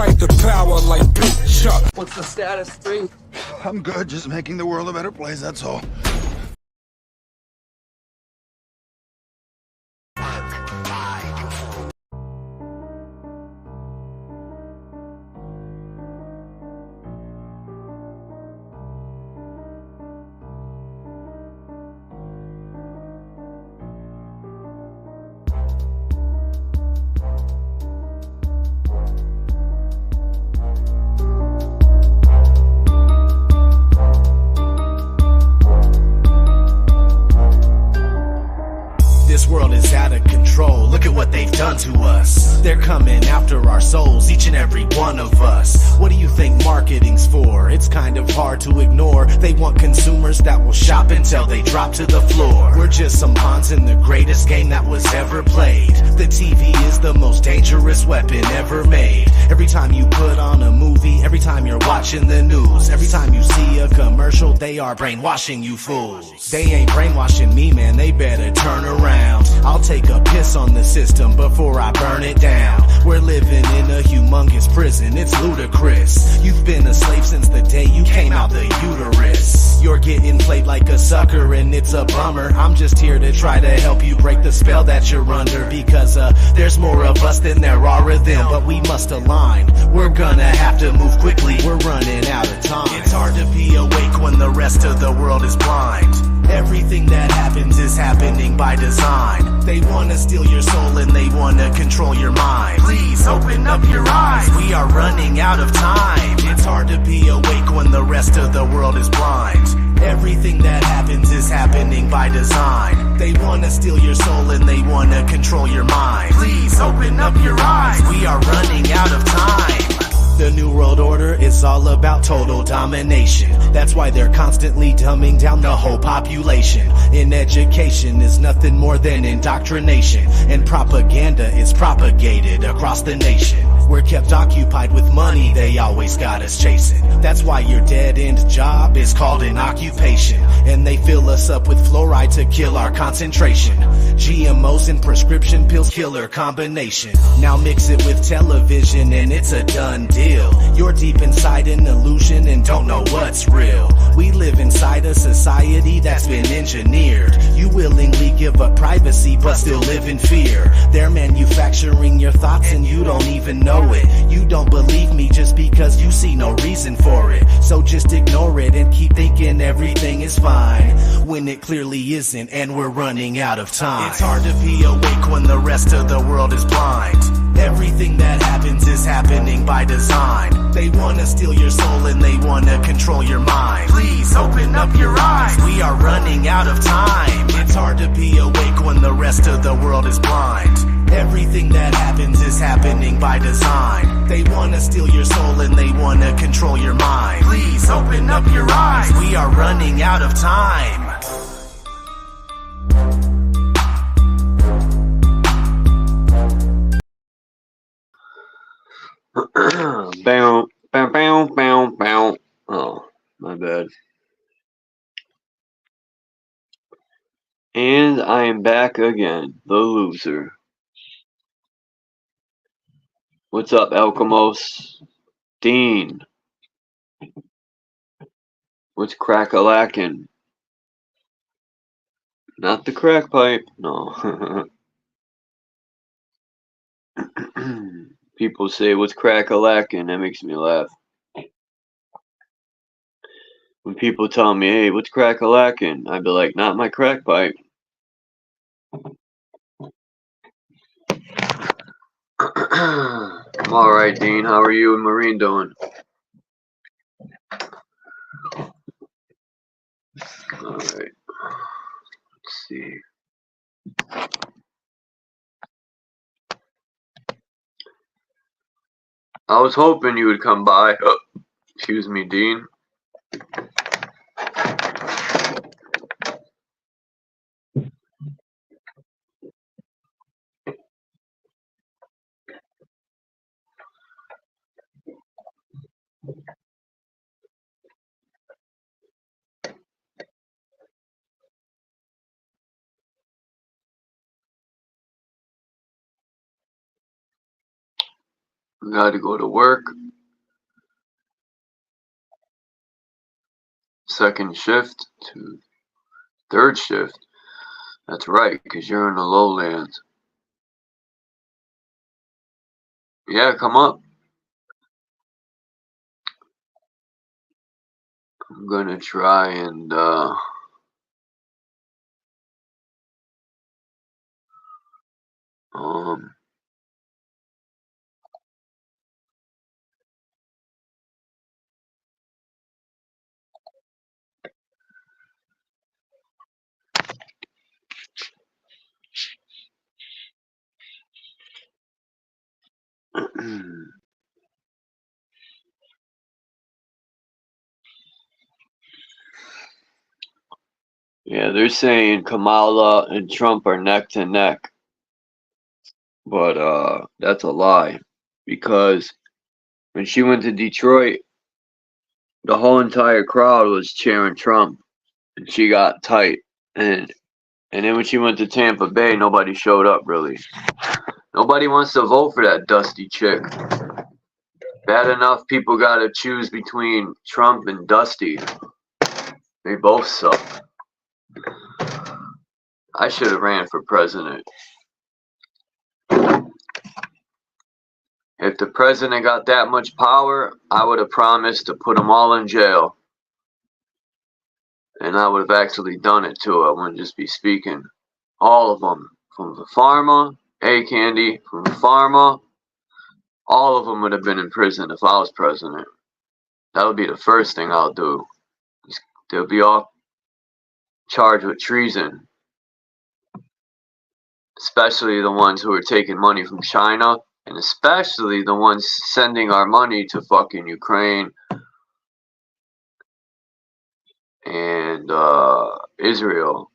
fight the power like Big Chuck. What's the status, 3? I'm good, just making the world a better place, that's all. This world is out of control, look at what they've done to us. They're coming after our souls, each and every one of us. What do you think marketing's for? It's kind of hard to ignore. They want consumers that will shop until they drop to the floor. We're just some pawns in the greatest game that was ever played. The TV is the most dangerous weapon ever made. Every time you put on a movie, every time you're watching the news, every time you see a commercial, they are brainwashing you fools. They ain't brainwashing me, man, they better turn around. I'll take a piss on the system before I burn it down. We're living in a humongous prison, it's ludicrous. You've been a slave since the day you came out the uterus. You're getting played like a sucker and it's a bummer. I'm just here to try to help you break the spell that you're under. Because there's more of us than there are of them, but we must align. We're gonna have to move quickly, we're running out of time. It's hard to be awake when the rest of the world is blind. Everything that happens is happening by design. They wanna steal your soul and they wanna control your mind. Please open up your eyes, we are running out of time. It's hard to be awake when the rest of the world is blind. Everything that happens is happening by design. They wanna steal your soul and they wanna control your mind. Please open up your eyes, we are running out of time. The New World Order is all about total domination. That's why they're constantly dumbing down the whole population. In education is nothing more than indoctrination, and propaganda is propagated across the nation. We're kept occupied with money they always got us chasing. That's why your dead-end job is called an occupation. And they fill us up with fluoride to kill our concentration. GMOs and prescription pills, killer combination. Now mix it with television and it's a done deal. You're deep inside an illusion and don't know what's real. We live inside a society that's been engineered. You willingly give up privacy but still live in fear. They're manufacturing your thoughts and you don't even know it. You don't believe me just because you see no reason for it. So just ignore it and keep thinking everything is fine, when it clearly isn't and we're running out of time. It's hard to be awake when the rest of the world is blind. Everything that happens is happening by design. They wanna steal your soul and they wanna control your mind. Please open up your eyes, we are running out of time. It's hard to be awake when the rest of the world is blind. Everything that happens is happening by design. They wanna steal your soul and they wanna control your mind. Please open up your eyes, we are running out of time. Bow, bow, bow, bow, bow. Oh, my bad. And I am back again, the loser. What's up, Alchemos? Dean. What's crack-a-lackin'? Not the crack pipe, no. People say, what's crack-a-lackin'? That makes me laugh. When people tell me, hey, what's crack-a-lackin'? I'd be like, not my crack pipe. I'm alright, Dean. How are you and Marine doing? Alright. Let's see. I was hoping you would come by. Oh, excuse me, Dean. Got to go to work. Second shift to third shift. That's right, because you're in the lowlands. Yeah, come up. I'm gonna try and yeah, they're saying Kamala and Trump are neck to neck. But that's a lie. Because when she went to Detroit, the whole entire crowd was cheering Trump. And she got tight. And then when she went to Tampa Bay, nobody showed up really. Nobody wants to vote for that dusty chick. Bad enough people gotta choose between Trump and Dusty. They both suck. I should have ran for president. If the president got that much power, I would have promised to put them all in jail. And I would have actually done it too. I wouldn't just be speaking. All of them. From the pharma, A-Candy, from the pharma, all of them would have been in prison if I was president. That would be the first thing I'll do. They'll be all charged with treason. Especially the ones who are taking money from China. And especially the ones sending our money to fucking Ukraine and Israel.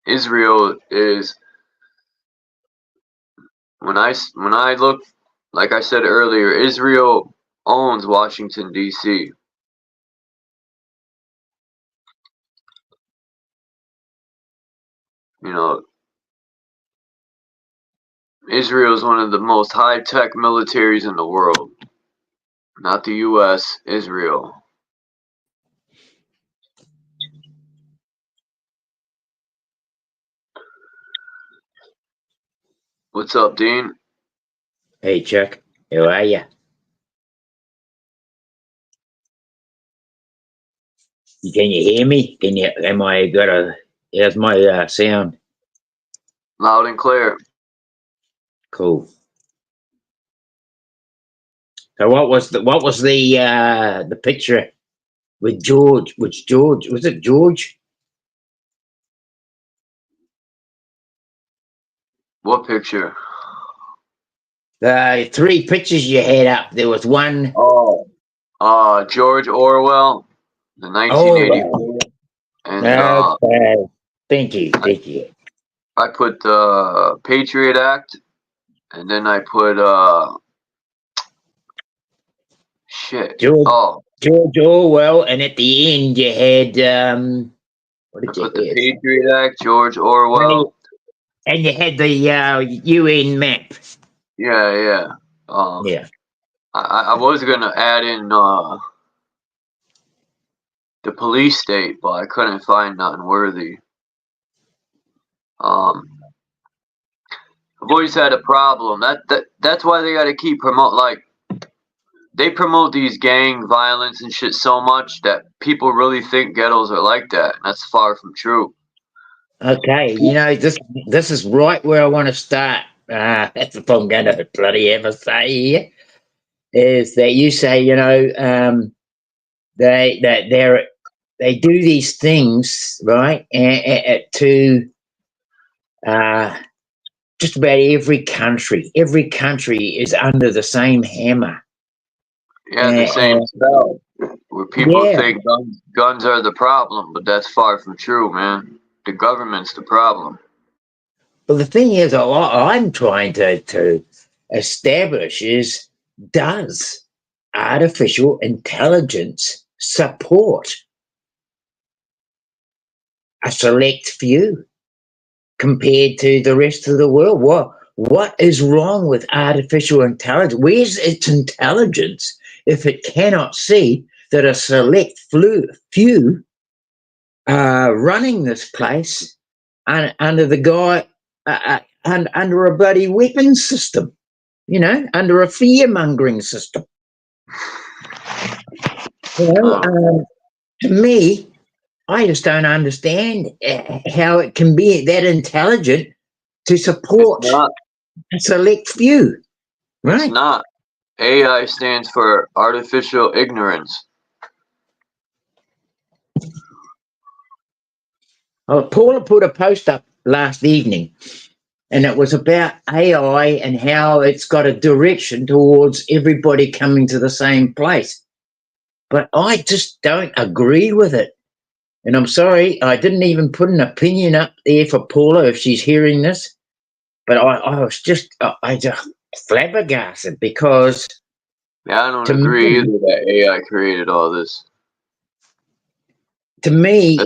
Israel is, when I look, like I said earlier, Israel owns Washington, D.C. You know, Israel is one of the most high-tech militaries in the world. Not the U.S., Israel. What's up, Dean? Hey, Chuck. How are ya? Can you hear me? How's my sound? Loud and clear. Cool. So what was the picture with George? Which George? Was it George? What picture? The 3 pictures you had up. There was one. Oh, George Orwell, the 1984. And okay. Thank you. I put the Patriot Act, and then I put George Orwell, and at the end you had what did I you put the Patriot Act, George Orwell, and you had the UN map. Yeah. Yeah. I was gonna add in the police state, but I couldn't find nothing worthy. I've always had a problem. That's why they gotta keep they promote these gang violence and shit so much that people really think ghettos are like that. And that's far from true. Okay, this is right where I want to start. That's if I'm going to bloody ever say here, is that you say they do these things right to just about every country. Every country is under the same hammer. Yeah, the same spell. Where people think guns are the problem, but that's far from true, man. The government's the problem. Well, the thing is, what I'm trying to establish is, does artificial intelligence support a select few compared to the rest of the world? what is wrong with artificial intelligence? Where's its intelligence if it cannot see that a select few are running this place under the guy, under a bloody weapons system, under a fear-mongering system? To me, I just don't understand how it can be that intelligent to support a select few. Right? It's not. AI stands for artificial ignorance. Oh, Paula put a post up last evening, and it was about AI and how it's got a direction towards everybody coming to the same place. But I just don't agree with it. And I'm sorry, I didn't even put an opinion up there for Paula if she's hearing this. But I was just flabbergasted because... Yeah, I don't agree either that AI created all this. To me,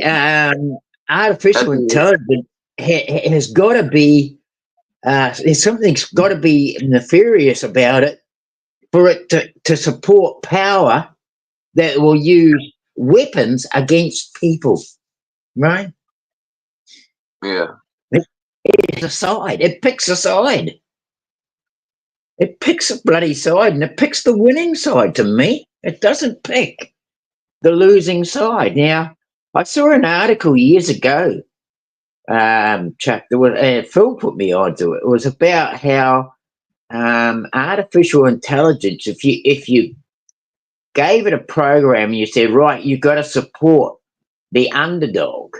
artificial intelligence has got to be... there's something's got to be nefarious about it for it to support power that will use weapons against people, right? Yeah. It's a side. It picks a side. It picks a bloody side, and it picks the winning side to me. It doesn't pick the losing side. Now, I saw an article years ago, Chuck, Phil put me onto it. It was about how artificial intelligence, if you gave it a program, you said, right, you've got to support the underdog.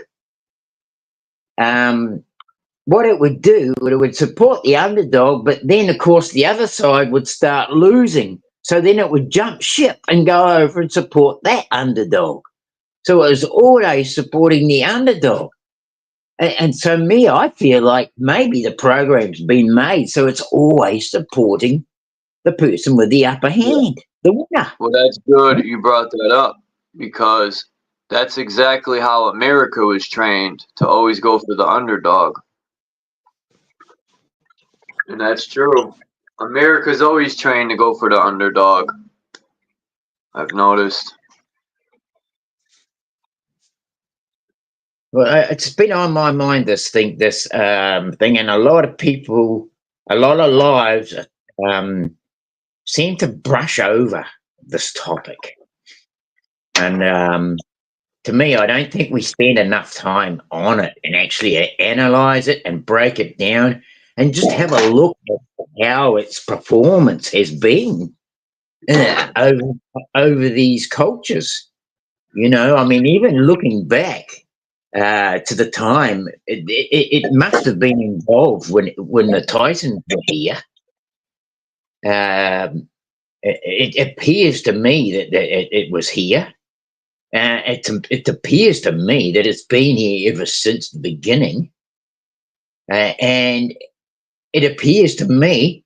What it would do, it would support the underdog, but then, of course, the other side would start losing. So then it would jump ship and go over and support that underdog. So it was always supporting the underdog. And so I feel like maybe the program's been made so it's always supporting the person with the upper hand, the winner. Well, that's good you brought that up, because that's exactly how America was trained, to always go for the underdog. And that's true. America's always trained to go for the underdog, I've noticed. Well, it's been on my mind, this thing, and a lot of people, a lot of lives seem to brush over this topic. And to me, I don't think we spend enough time on it and actually analyze it and break it down and just have a look at how its performance has been over these cultures. I mean, even looking back to the time, it must have been involved when the Titans were here. It appears to me that it was here. It appears to me that it's been here ever since the beginning. And it appears to me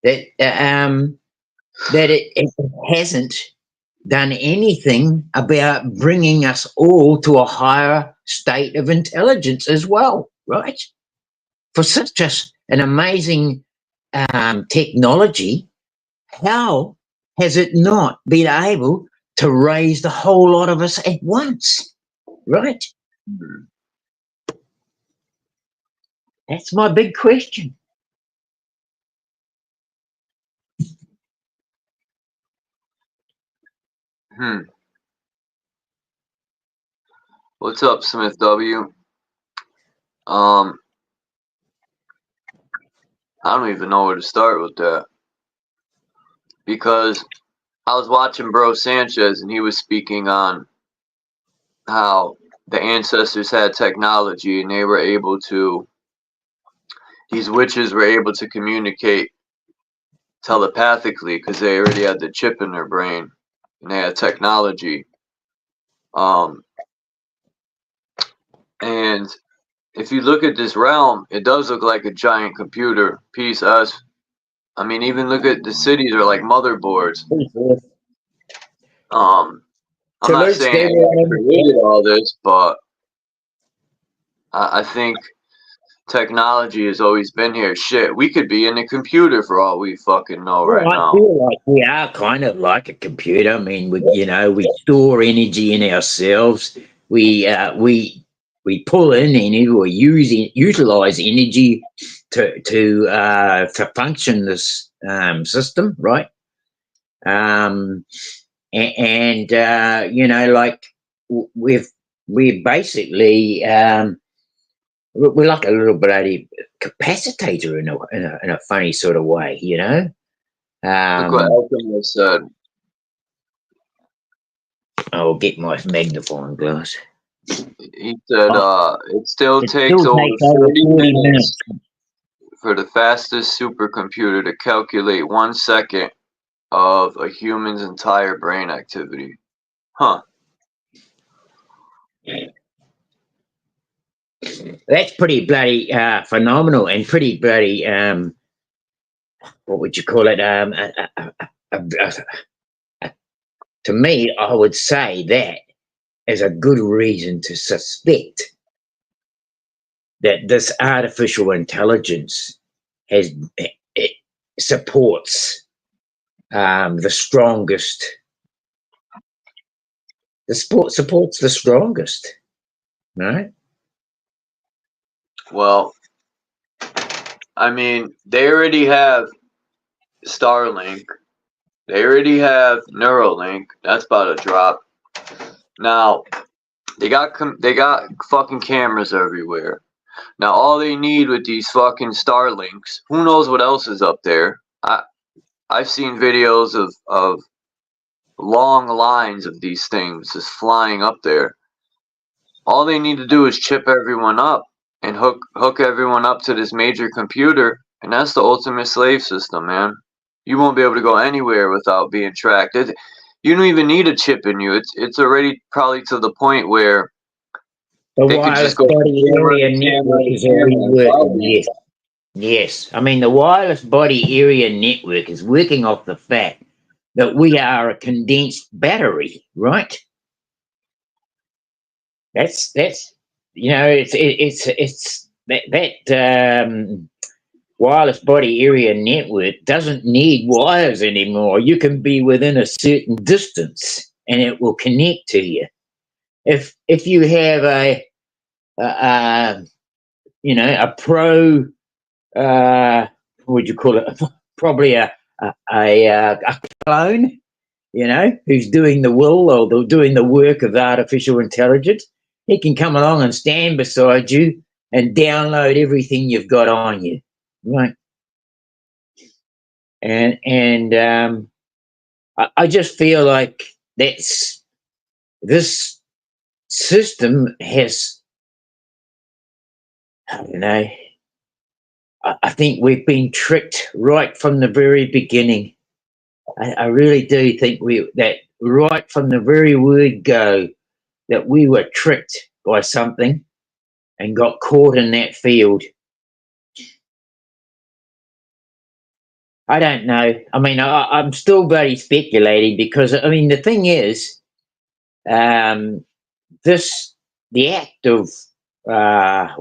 that that it hasn't done anything about bringing us all to a higher state of intelligence as well, right? For such an amazing technology, how has it not been able to raise the whole lot of us at once, right? That's my big question. What's up, Smith W? I don't even know where to start with that, because I was watching Bro Sanchez and he was speaking on how the ancestors had technology and they were able to, these witches were able to communicate telepathically because they already had the chip in their brain and they had technology. And if you look at this realm, it does look like a giant computer piece. I mean, even look at the cities are like motherboards. I'm not saying I created all this, but I think technology has always been here. Shit, we could be in a computer for all we fucking know right Well, I now. feel like we are kind of like a computer. I mean, we store energy in ourselves. We pull in energy or utilize energy to function this system, right? Like we're basically we're like a little bloody capacitator in a funny sort of way, you know. Look what Alchemist said. I'll get my magnifying glass. He said it still It takes still over takes over 40 40 minutes minutes. for the fastest supercomputer to calculate 1 second of a human's entire brain activity. Huh. That's pretty bloody phenomenal and pretty bloody what would you call it? To me, I would say that is a good reason to suspect that this artificial intelligence it supports the strongest. Supports the strongest, right? Well, I mean, they already have Starlink. They already have Neuralink. That's about to drop. Now, they got fucking cameras everywhere. Now, all they need with these fucking Starlinks, who knows what else is up there? I've seen videos of long lines of these things just flying up there. All they need to do is chip everyone up and hook everyone up to this major computer, and that's the ultimate slave system, man. You won't be able to go anywhere without being tracked. You don't even need a chip in you. It's already probably to the point where The they could wireless just go body area network is already working. Yes, yes. I mean, the wireless body area network is working off the fact that we are a condensed battery, right? That's it's that wireless body area network doesn't need wires anymore. You can be within a certain distance and it will connect to you. If you have a pro, what would you call it? Probably a clone, who's doing the will or doing the work of artificial intelligence. He can come along and stand beside you and download everything you've got on you, right? And I just feel like this system has, I don't know, I think we've been tricked right from the very beginning. I really do think that right from the very word go, that we were tricked by something and got caught in that field. I don't know. I mean, I'm still very speculating because, I mean, the thing is, the act of, I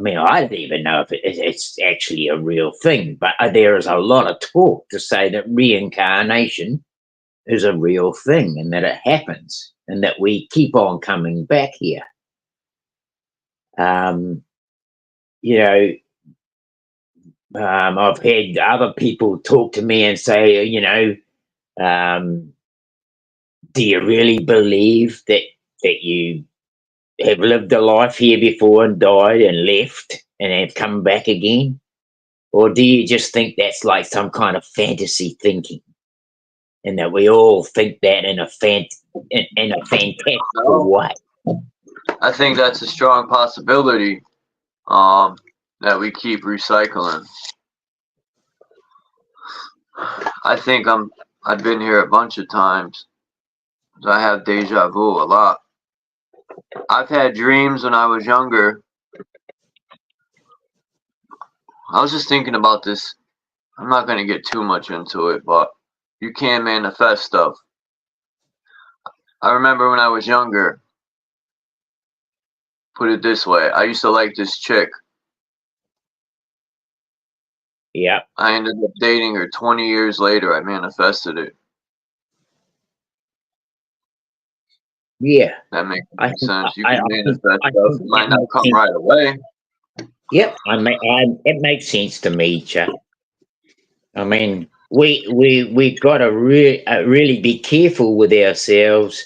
mean, I don't even know if it's actually a real thing, but there is a lot of talk to say that reincarnation is a real thing and that it happens and that we keep on coming back here. I've had other people talk to me and say, do you really believe that you have lived a life here before and died and left and have come back again? Or do you just think that's like some kind of fantasy thinking and that we all think that in a fantastical way? I think that's a strong possibility that we keep recycling. I think I've been here a bunch of times. I have deja vu a lot. I've had dreams when I was younger. I was just thinking about this. I'm not going to get too much into it, but you can manifest stuff. I remember when I was younger, put it this way, I used to like this chick. Yeah. I ended up dating her 20 years later. I manifested it. Yeah. That makes I sense. You I can manifest I stuff. think It that might not makes come sense. right away. Yep. It makes sense to me, Chuck. I mean, we got to really be careful with ourselves.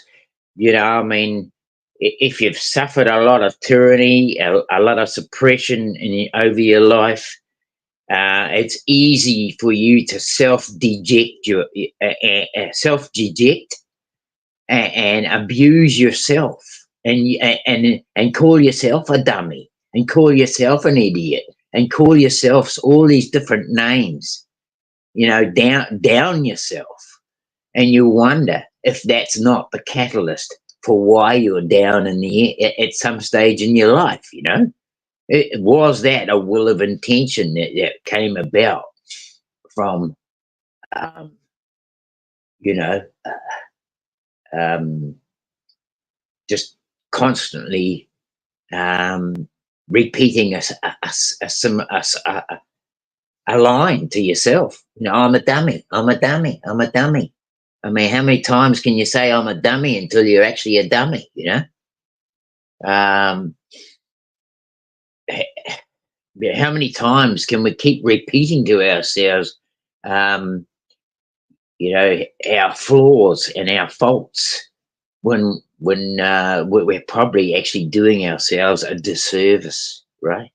You know, I mean, if you've suffered a lot of tyranny, a lot of suppression over your life, it's easy for you to self deject and abuse yourself, and call yourself a dummy, and call yourself an idiot, and call yourself all these different names. You know, down yourself, and you wonder if that's not the catalyst for why you're down at some stage in your life. You know, was that a will of intention that came about from, um, you know, um, just constantly repeating a line to yourself. You know, I'm a dummy. I'm a dummy. I'm a dummy. I mean, how many times can you say I'm a dummy until you're actually a dummy? You know, how many times can we keep repeating to ourselves, um, you know, our flaws and our faults when we're probably actually doing ourselves a disservice, right?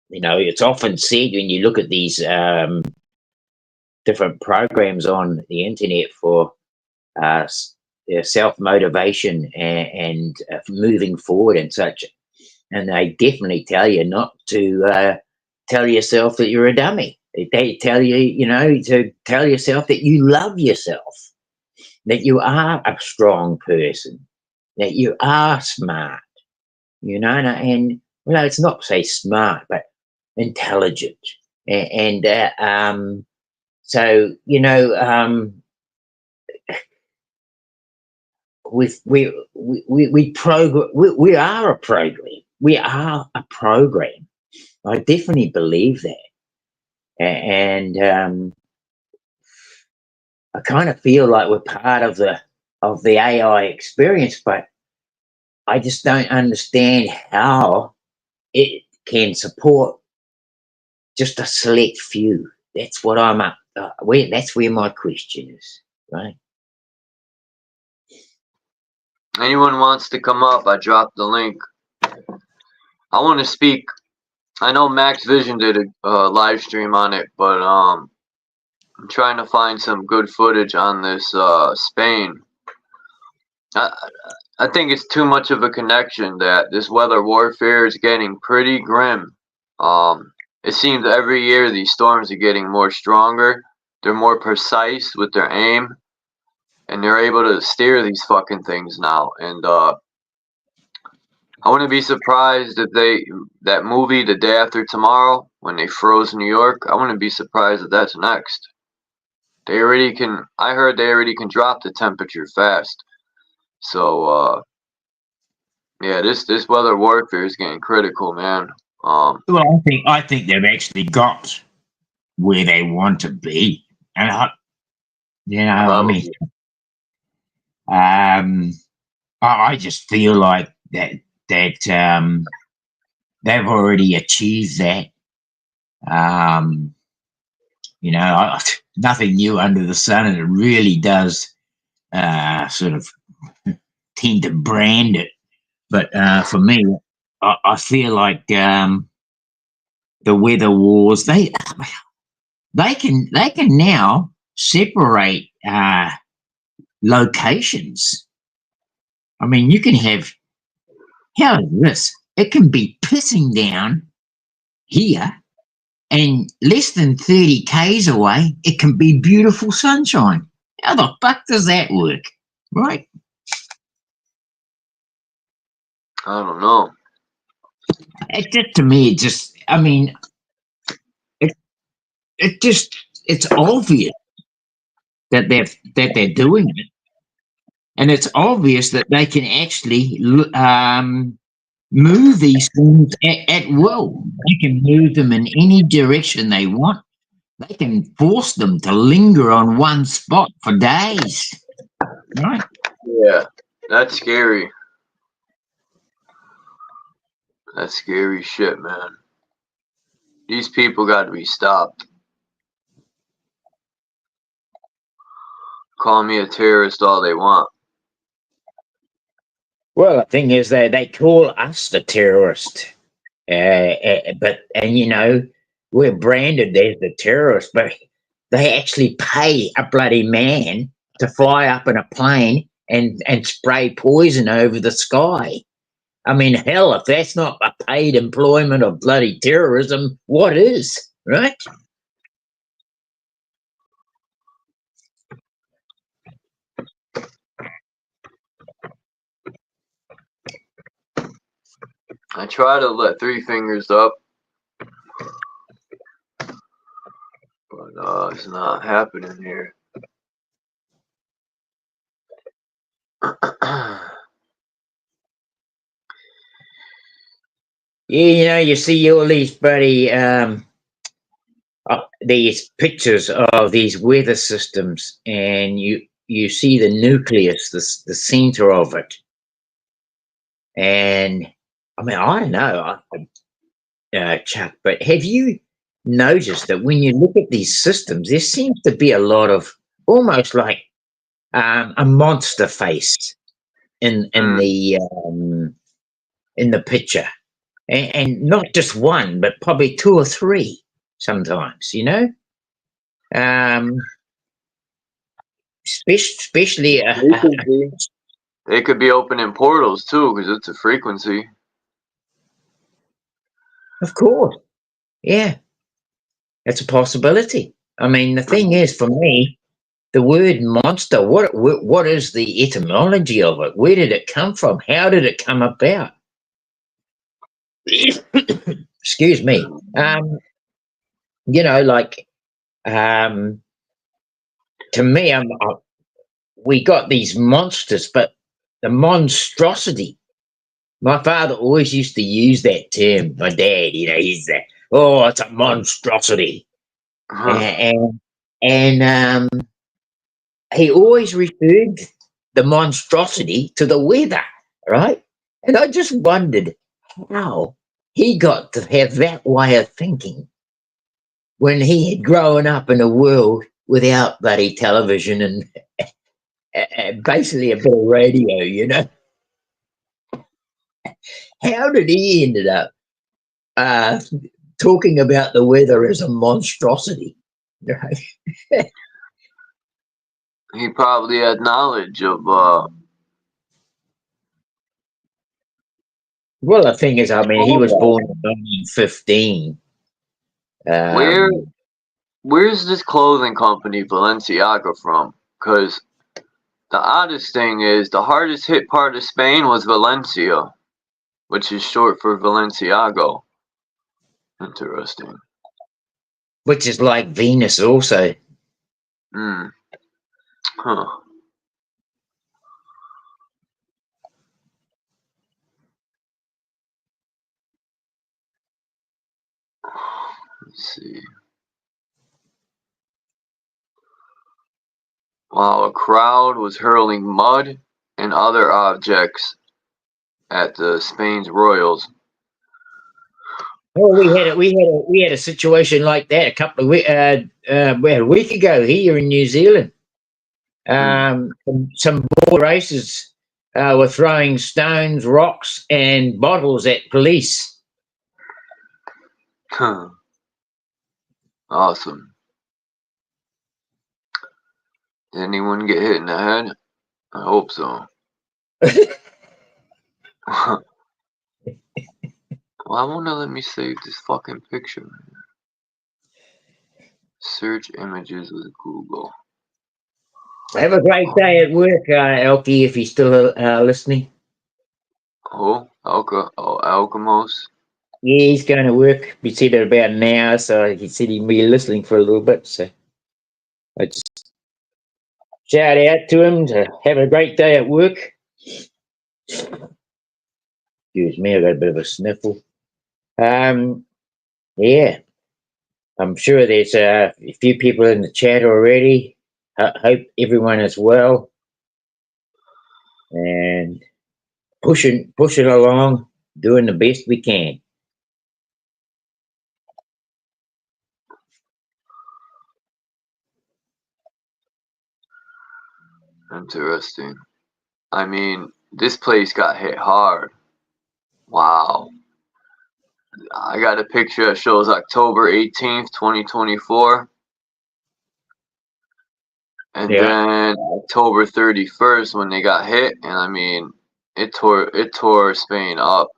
You know, it's often said when you look at these different programs on the internet for self motivation and moving forward and such, and they definitely tell you not to tell yourself that you're a dummy. They tell you, you know, to tell yourself that you love yourself, that you are a strong person, that you are smart, you know, and well, it's not say smart, but intelligent, and so you know, we are a program. We are a program. I definitely believe that, and I kind of feel like we're part of the AI experience, but I just don't understand how it can support just a select few. That's what I'm up. That's where my question is, right? Anyone wants to come up, I dropped the link. I want to speak. I know Max Vision did a live stream on it, but I'm trying to find some good footage on this Spain. I think it's too much of a connection that this weather warfare is getting pretty grim. It seems every year these storms are getting more stronger. They're more precise with their aim, and they're able to steer these fucking things now. And I wouldn't be surprised if that movie The Day After Tomorrow, when they froze New York, I wouldn't be surprised if that's next. They already can. I heard they already can drop the temperature fast. So yeah, this weather warfare is getting critical, man. Well, I think they've actually got where they want to be, and Probably. I just feel like that they've already achieved that. You know, nothing new under the sun, and it really does sort of tend to brand it. But for me, I feel like the weather wars they can now separate locations. I mean, you can have how is this? It can be pissing down here, and less than 30 k's away, it can be beautiful sunshine. How the fuck does that work, right? I don't know. It just to me, it just I mean, it's obvious that they're doing it, and it's obvious that they can actually move these things at will. They can move them in any direction they want. They can force them to linger on one spot for days. Right? Yeah, that's scary. That's scary shit, man. These people got to be stopped. Call me a terrorist all they want. Well, the thing is, they call us the terrorist. But you know, we're branded as the terrorist, but they actually pay a bloody man to fly up in a plane and spray poison over the sky. I mean, hell, if that's not a paid employment of bloody terrorism, what is, right? I try to let three fingers up, but it's not happening here. Yeah, you know, you see all these bloody these pictures of these weather systems, and you see the nucleus, the center of it. And I mean, I don't know, Chuck, but have you noticed that when you look at these systems, there seems to be a lot of almost like a monster face in the picture, and not just one, but probably two or three sometimes. You know, especially. They could be opening portals too, because it's a frequency. Of course, yeah, it's a possibility. I mean, the thing is, for me, the word monster. What is the etymology of it? Where did it come from? How did it come about? Excuse me. You know, like, to me, we got these monsters, but the monstrosity. My father always used to use that term. My dad, you know, he's that. Oh, it's a monstrosity, and he always referred the monstrosity to the weather, right? And I just wondered how he got to have that way of thinking when he had grown up in a world without bloody television and basically a bit of radio, you know. How did he ended up talking about the weather as a monstrosity? Right? He probably had knowledge of. Well, the thing is, I mean, he was born in 1915. Where's this clothing company Balenciaga from? Because the oddest thing is the hardest hit part of Spain was Valencia, which is short for Valenciago. Interesting. Which is like Venus also. Huh. Let's see. While a crowd was hurling mud and other objects at the Spain's royals. Oh, we had a situation like that a couple of a week ago here in New Zealand. Some boy racers were throwing stones, rocks, and bottles at police. Awesome. Did anyone get hit in the head? I hope so. Why won't it let me save this fucking picture? Search images with Google. Have a great day at work, Elkie, if you're still listening. Oh, Alkamos. Yeah, he's going to work. We said it about an hour, so he said he'd be listening for a little bit. So I just shout out to him to have a great day at work. Excuse me, I got a bit of a sniffle. Yeah, I'm sure there's a few people in the chat already. Hope everyone is well and pushing along, doing the best we can. Interesting. I mean, this place got hit hard. Wow. I got a picture that shows October 18th, 2024. And Yeah. then October 31st when they got hit, and I mean, it tore Spain up.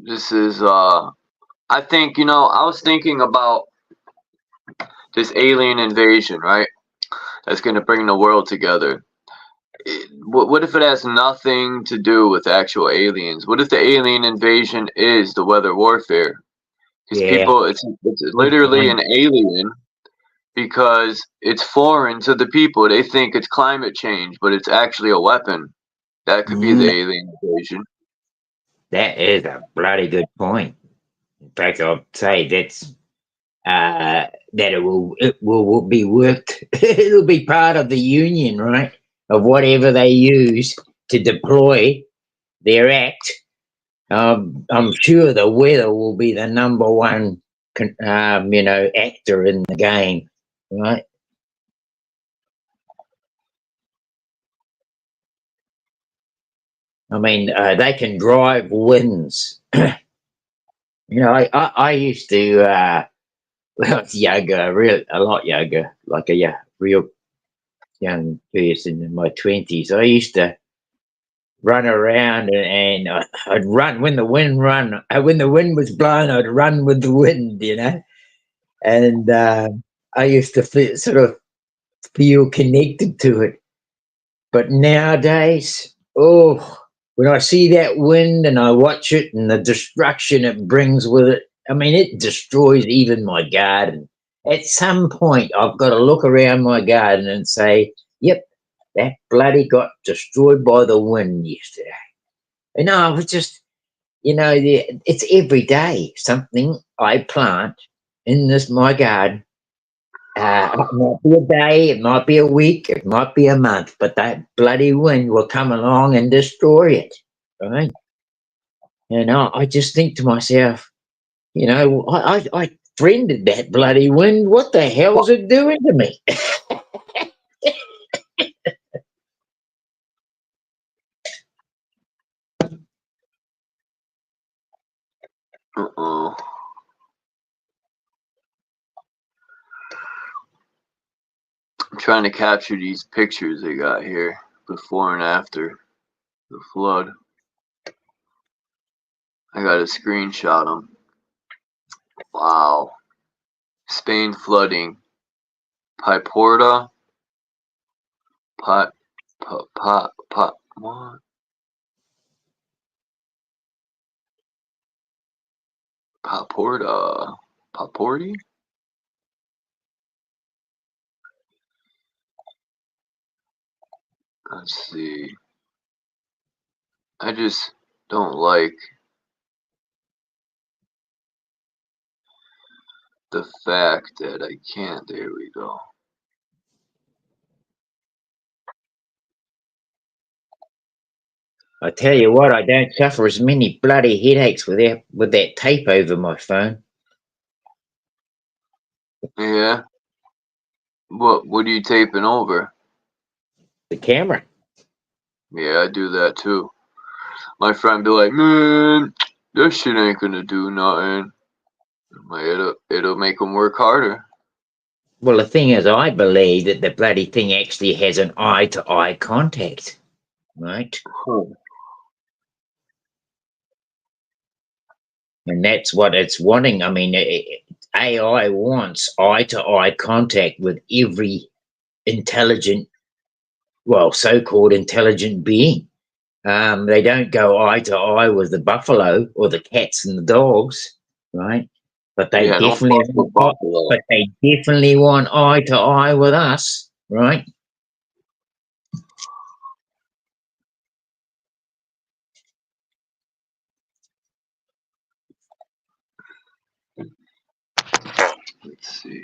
This is I think, you know, I was thinking about this alien invasion, right? That's going to bring the world together. What if it has nothing to do with actual aliens? What if the alien invasion is the weather warfare? Because Yeah. people, it's literally an alien because it's foreign to the people. They think it's climate change, but it's actually a weapon. That could be the alien invasion. That is a bloody good point. In fact, I'll say that's that it will be worked. It'll be part of the union, right? Of whatever they use to deploy their act. I'm sure the weather will be the number one, actor in the game, right? I mean, they can drive winds. I used to, when I was younger, a lot younger, like a real young person in my 20s, I used to run around and I'd run when the wind was blowing, I'd run with the wind, and I used to sort of feel connected to it. But nowadays, when I see that wind and I watch it and the destruction it brings with it, I mean, it destroys even my garden. At some point, I've got to look around my garden and say, yep, that bloody got destroyed by the wind yesterday. And I was just, it's every day something I plant in my garden. It might be a day, it might be a week, it might be a month, but that bloody wind will come along and destroy it, right? And I just think to myself, I friended that bloody wind. What the hell is it doing to me? Uh-oh. I'm trying to capture these pictures they got here, before and after the flood. I gotta screenshot them. Wow. Spain flooding. Piporta. What? Paporti? Let's see. I just don't like the fact that I can't. There we go. I tell you what, I don't suffer as many bloody headaches with that tape over my phone. Yeah. What are you taping over? The camera. Yeah, I do that too. My friend be like, man, that shit ain't gonna do nothing. It'll make them work harder. Well, the thing is, I believe that the bloody thing actually has an eye-to-eye contact, right? And that's what it's wanting. I mean, AI wants eye-to-eye contact with every intelligent, so-called intelligent being. They don't go eye-to-eye with the buffalo or the cats and the dogs, right? But they definitely want eye-to-eye with us, right? Let's see.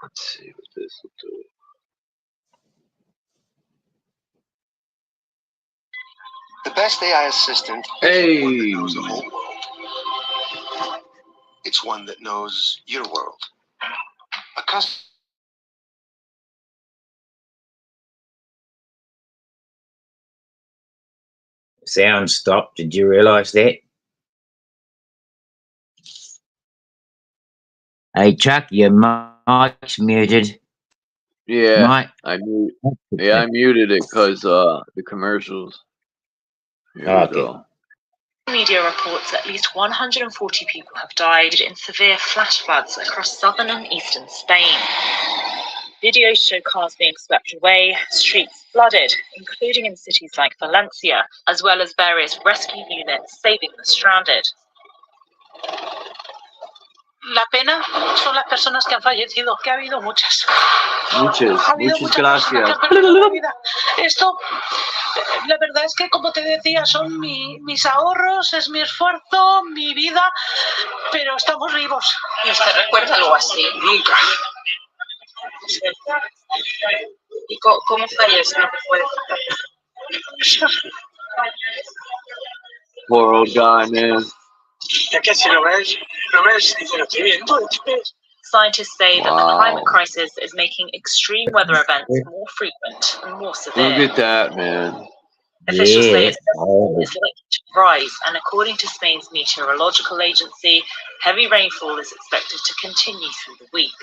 Let's see what this will do. The best AI assistant Hey. knows the whole world. It's one that knows your world. A custom. Sound stopped. Did you realise that? Hey Chuck, your mic's muted. Yeah, Mike. I muted it because the commercials. Here we Okay. go. Media reports at least 140 people have died in severe flash floods across southern and eastern Spain. Videos show cars being swept away, streets flooded, including in cities like Valencia, as well as various rescue units saving the stranded. La pena son las personas que han fallecido, que ha habido muchas. Muchas Personas que gracias. han perdido la vida. Esto, la verdad es que, como te decía, son mis ahorros, es mi esfuerzo, mi vida, pero estamos vivos. ¿Y usted recuerda algo así? Nunca. ¿Y cómo fue eso? ¿No puede Poor old guy, man. Es que si lo ves, dice, lo estoy viendo. Scientists say that the Wow. climate crisis is making extreme weather events more frequent and more severe. Look at that, man. Officials say Yeah. it's likely to rise, and according to Spain's meteorological agency, heavy rainfall is expected to continue through the week.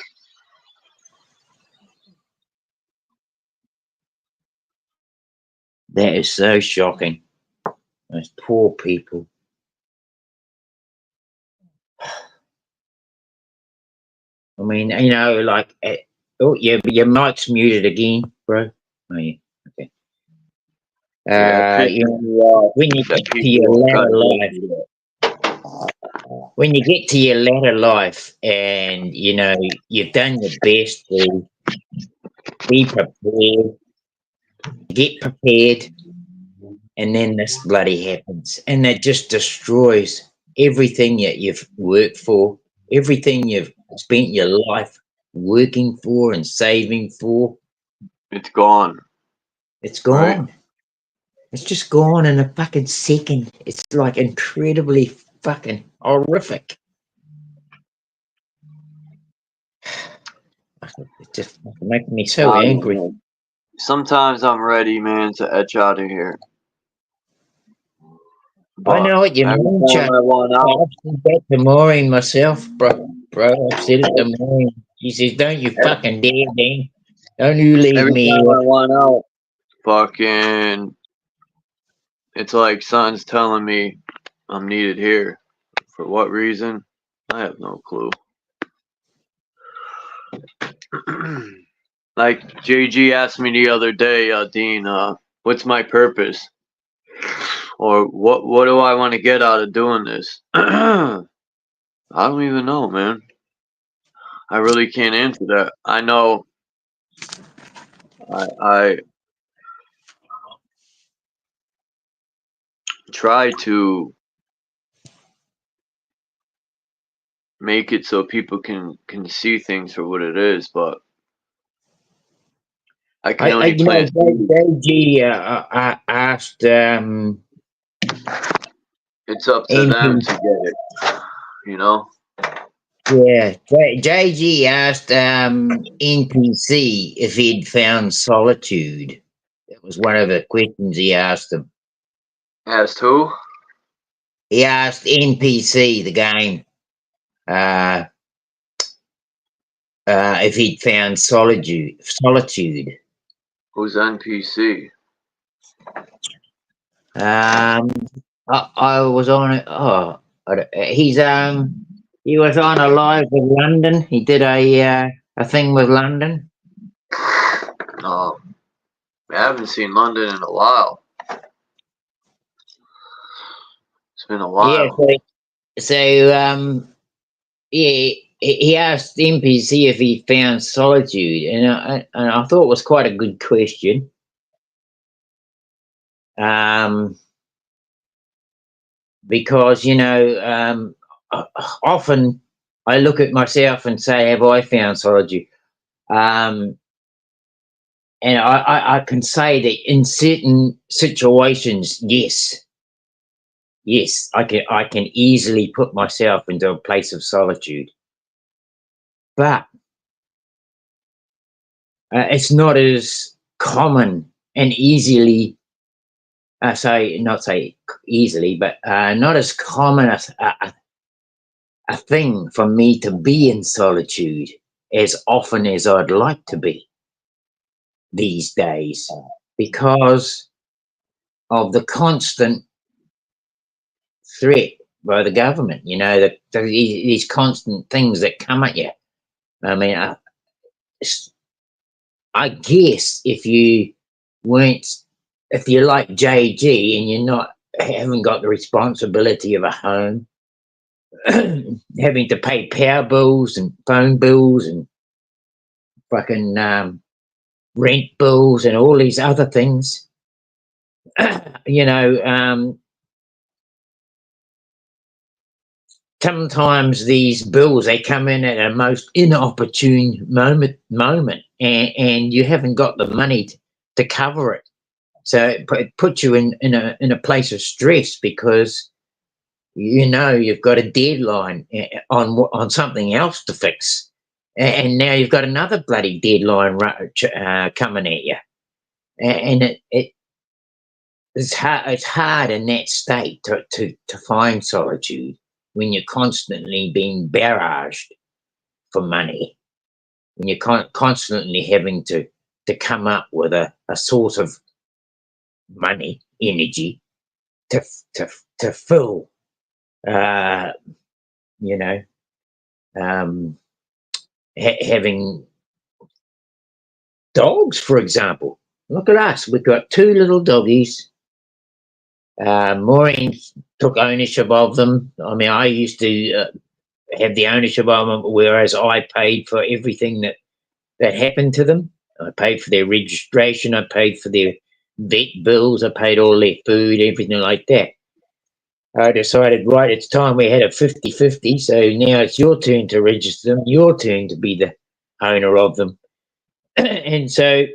That is so shocking. Those poor people. I mean, you know, like, oh, yeah, your mic's muted again, bro. Oh, yeah, okay. Yeah, You know, when you get to your latter life, when you get to your latter life, and you know you've done your best to be prepared, get prepared, and then this bloody happens, and it just destroys everything that you've worked for, everything you've spent your life working for and saving for. It's gone. It's gone. Right. It's just gone in a fucking second. It's like incredibly fucking horrific. It just makes me so angry. Sometimes I'm ready, man, to etch out of here. I know what you every mean, time Chuck. I want out, I've said that to Maureen myself, bro. I've said it to Maureen. She says, "Don't you fucking dare, Dan. Don't you leave every me." time I want out, fucking, it's like something's telling me I'm needed here. For what reason? I have no clue. Like JG asked me the other day, Dean, what's my purpose? Or what do I want to get out of doing this? I don't even know, man. I really can't answer that. I know I try to make it so people can see things for what it is, but I can only you know, plant seeds. JG asked It's up to them to get it, you know? yeah, JG asked NPC if he'd found solitude. That was one of the questions he asked him. Asked who? He asked NPC, the game, if he'd found solitude. Who's NPC? I was on it. Oh, he was on a live with London. He did a thing with London. Oh, I haven't seen London in a while. It's been a while. Yeah, he asked NPC if he found solitude, and I thought it was quite a good question. because often I look at myself and say, have I found solitude? And I can say that in certain situations, yes, I can easily put myself into a place of solitude, but it's not as common and easily. Not say easily, but not as common a thing for me to be in solitude as often as I'd like to be these days, because of the constant threat by the government. These constant things that come at you. I mean, I guess if you're like JG and haven't got the responsibility of a home, having to pay power bills and phone bills and fucking rent bills and all these other things, sometimes these bills, they come in at a most inopportune moment, and you haven't got the money to cover it. So it puts you in a place of stress, because you've got a deadline on something else to fix, and now you've got another bloody deadline coming at you, and it's hard in that state to find solitude when you're constantly being barraged for money, when you're constantly having to come up with a source of money, energy to fill, having dogs, for example. Look at us. We've got 2 little doggies. Maureen took ownership of them. I mean, I used to have the ownership of them, whereas I paid for everything that happened to them. I paid for their registration. I paid for their vet bills. I paid all their food, everything like that. I decided, right, it's time we had a 50-50, so now it's your turn to register them, your turn to be the owner of them. And so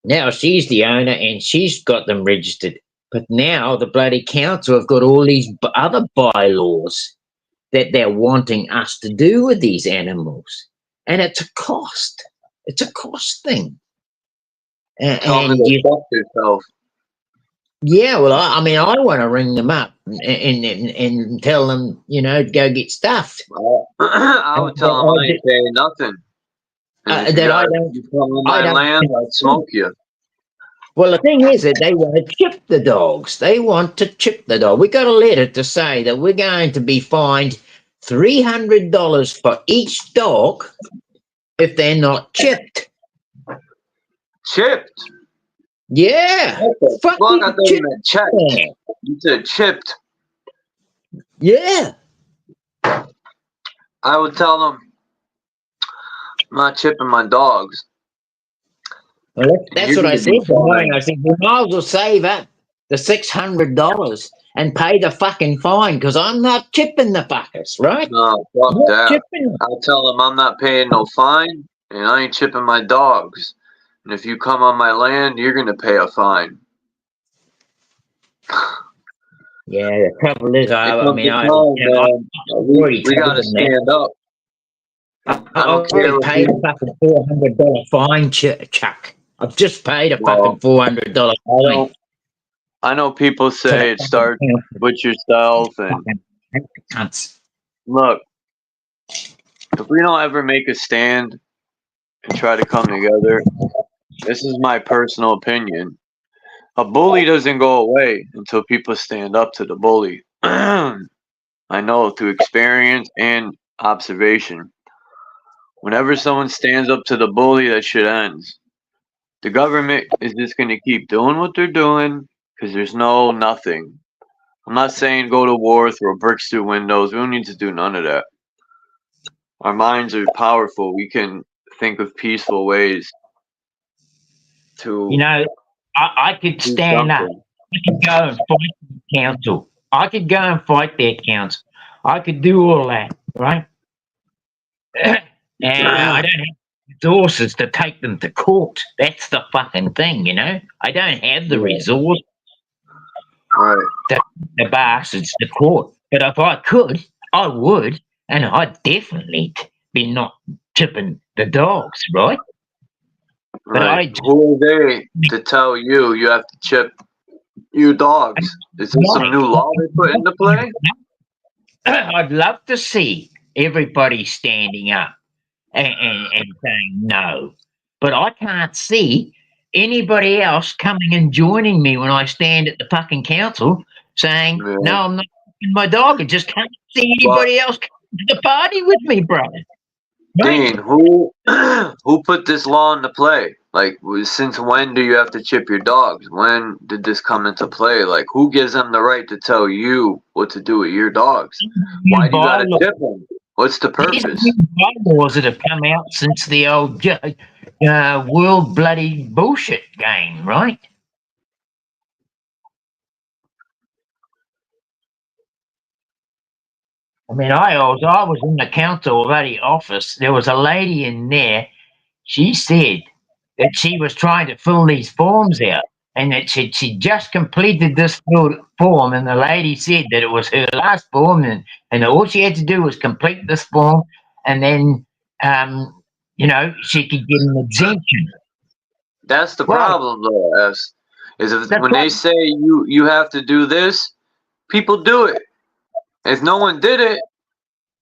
now she's the owner and she's got them registered. But now the bloody council have got all these other bylaws that they're wanting us to do with these animals. And it's a cost. It's a cost thing. And yourself. Yeah, well, I mean, I want to ring them up and tell them, go get stuffed. I would tell them I ain't paying nothing. You come on my land, I'd smoke you. Well, the thing is that they want to chip the dogs. They want to chip the dog. We got a letter to say that we're going to be fined $300 for each dog if they're not chipped. Chipped? Yeah. Fuck, I thought you meant checked. You said chipped. Yeah. I would tell them I'm not chipping my dogs. Well, that's what I said. I said, we might as well save up the $600 and pay the fucking fine, because I'm not chipping the fuckers, right? No, fuck that. I'll tell them I'm not paying no fine, and I ain't chipping my dogs. And if you come on my land, you're going to pay a fine. Yeah, the trouble is, we got to stand up. I already paid a fucking $400 fine, Chuck. I've just paid a fucking $400 fine. I know people say it starts with yourself, and look, if we don't ever make a stand and try to come together, this is my personal opinion, a bully doesn't go away until people stand up to the bully. I know through experience and observation. Whenever someone stands up to the bully, that shit ends. The government is just going to keep doing what they're doing because there's nothing. I'm not saying go to war, throw bricks through windows. We don't need to do none of that. Our minds are powerful. We can think of peaceful ways to... I could stand up. I could go and fight the council I could go and fight their council. I could do all that, right? And I don't have resources to take them to court. That's the fucking thing, you know? I don't have the Yeah. resource Right. to the bastards to court. But if I could, I would, and I'd definitely be not tipping the dogs, right? But Right. Who are they to tell you you have to chip your dogs? Is this some new law they put into play? I'd love to see everybody standing up and saying no. But I can't see anybody else coming and joining me when I stand at the fucking council saying, Yeah. no, I'm not taking my dog. I just can't see anybody else coming to the party with me, brother. Right? Dean, who put this law into play? Like, since when do you have to chip your dogs? When did this come into play? Like, who gives them the right to tell you what to do with your dogs? Why do you gotta chip them? What's the These purpose? new bylaws that have come out since the old world bloody bullshit game, right? I mean, I was in the council bloody office. There was a lady in there. She said that she was trying to fill these forms out, and that she just completed this form, and the lady said that it was her last form, and all she had to do was complete this form, and then she could get an exemption. That's the problem, though. Is when they say you have to do this, people do it. If no one did it,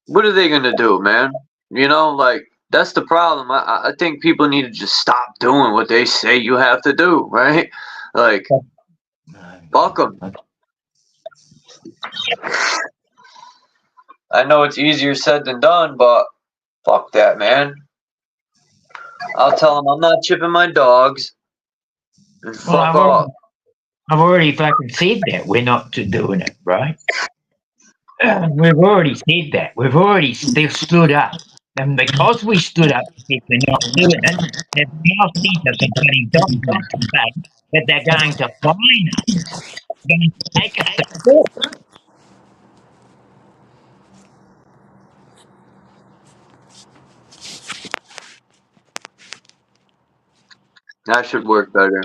what are they gonna do, man? You know, like, that's the problem. I think people need to just stop doing what they say you have to do, right? Like, fuck them. I know it's easier said than done, but fuck that, man. I'll tell them I'm not chipping my dogs, and fuck off. I've already fucking said that we're not doing it, right? We've already said that. We've already stood up. And because we stood up and said we're not doing it, they've now sent us a bloody document to say that they're going to fine us. They're going to take us to court. That should work better.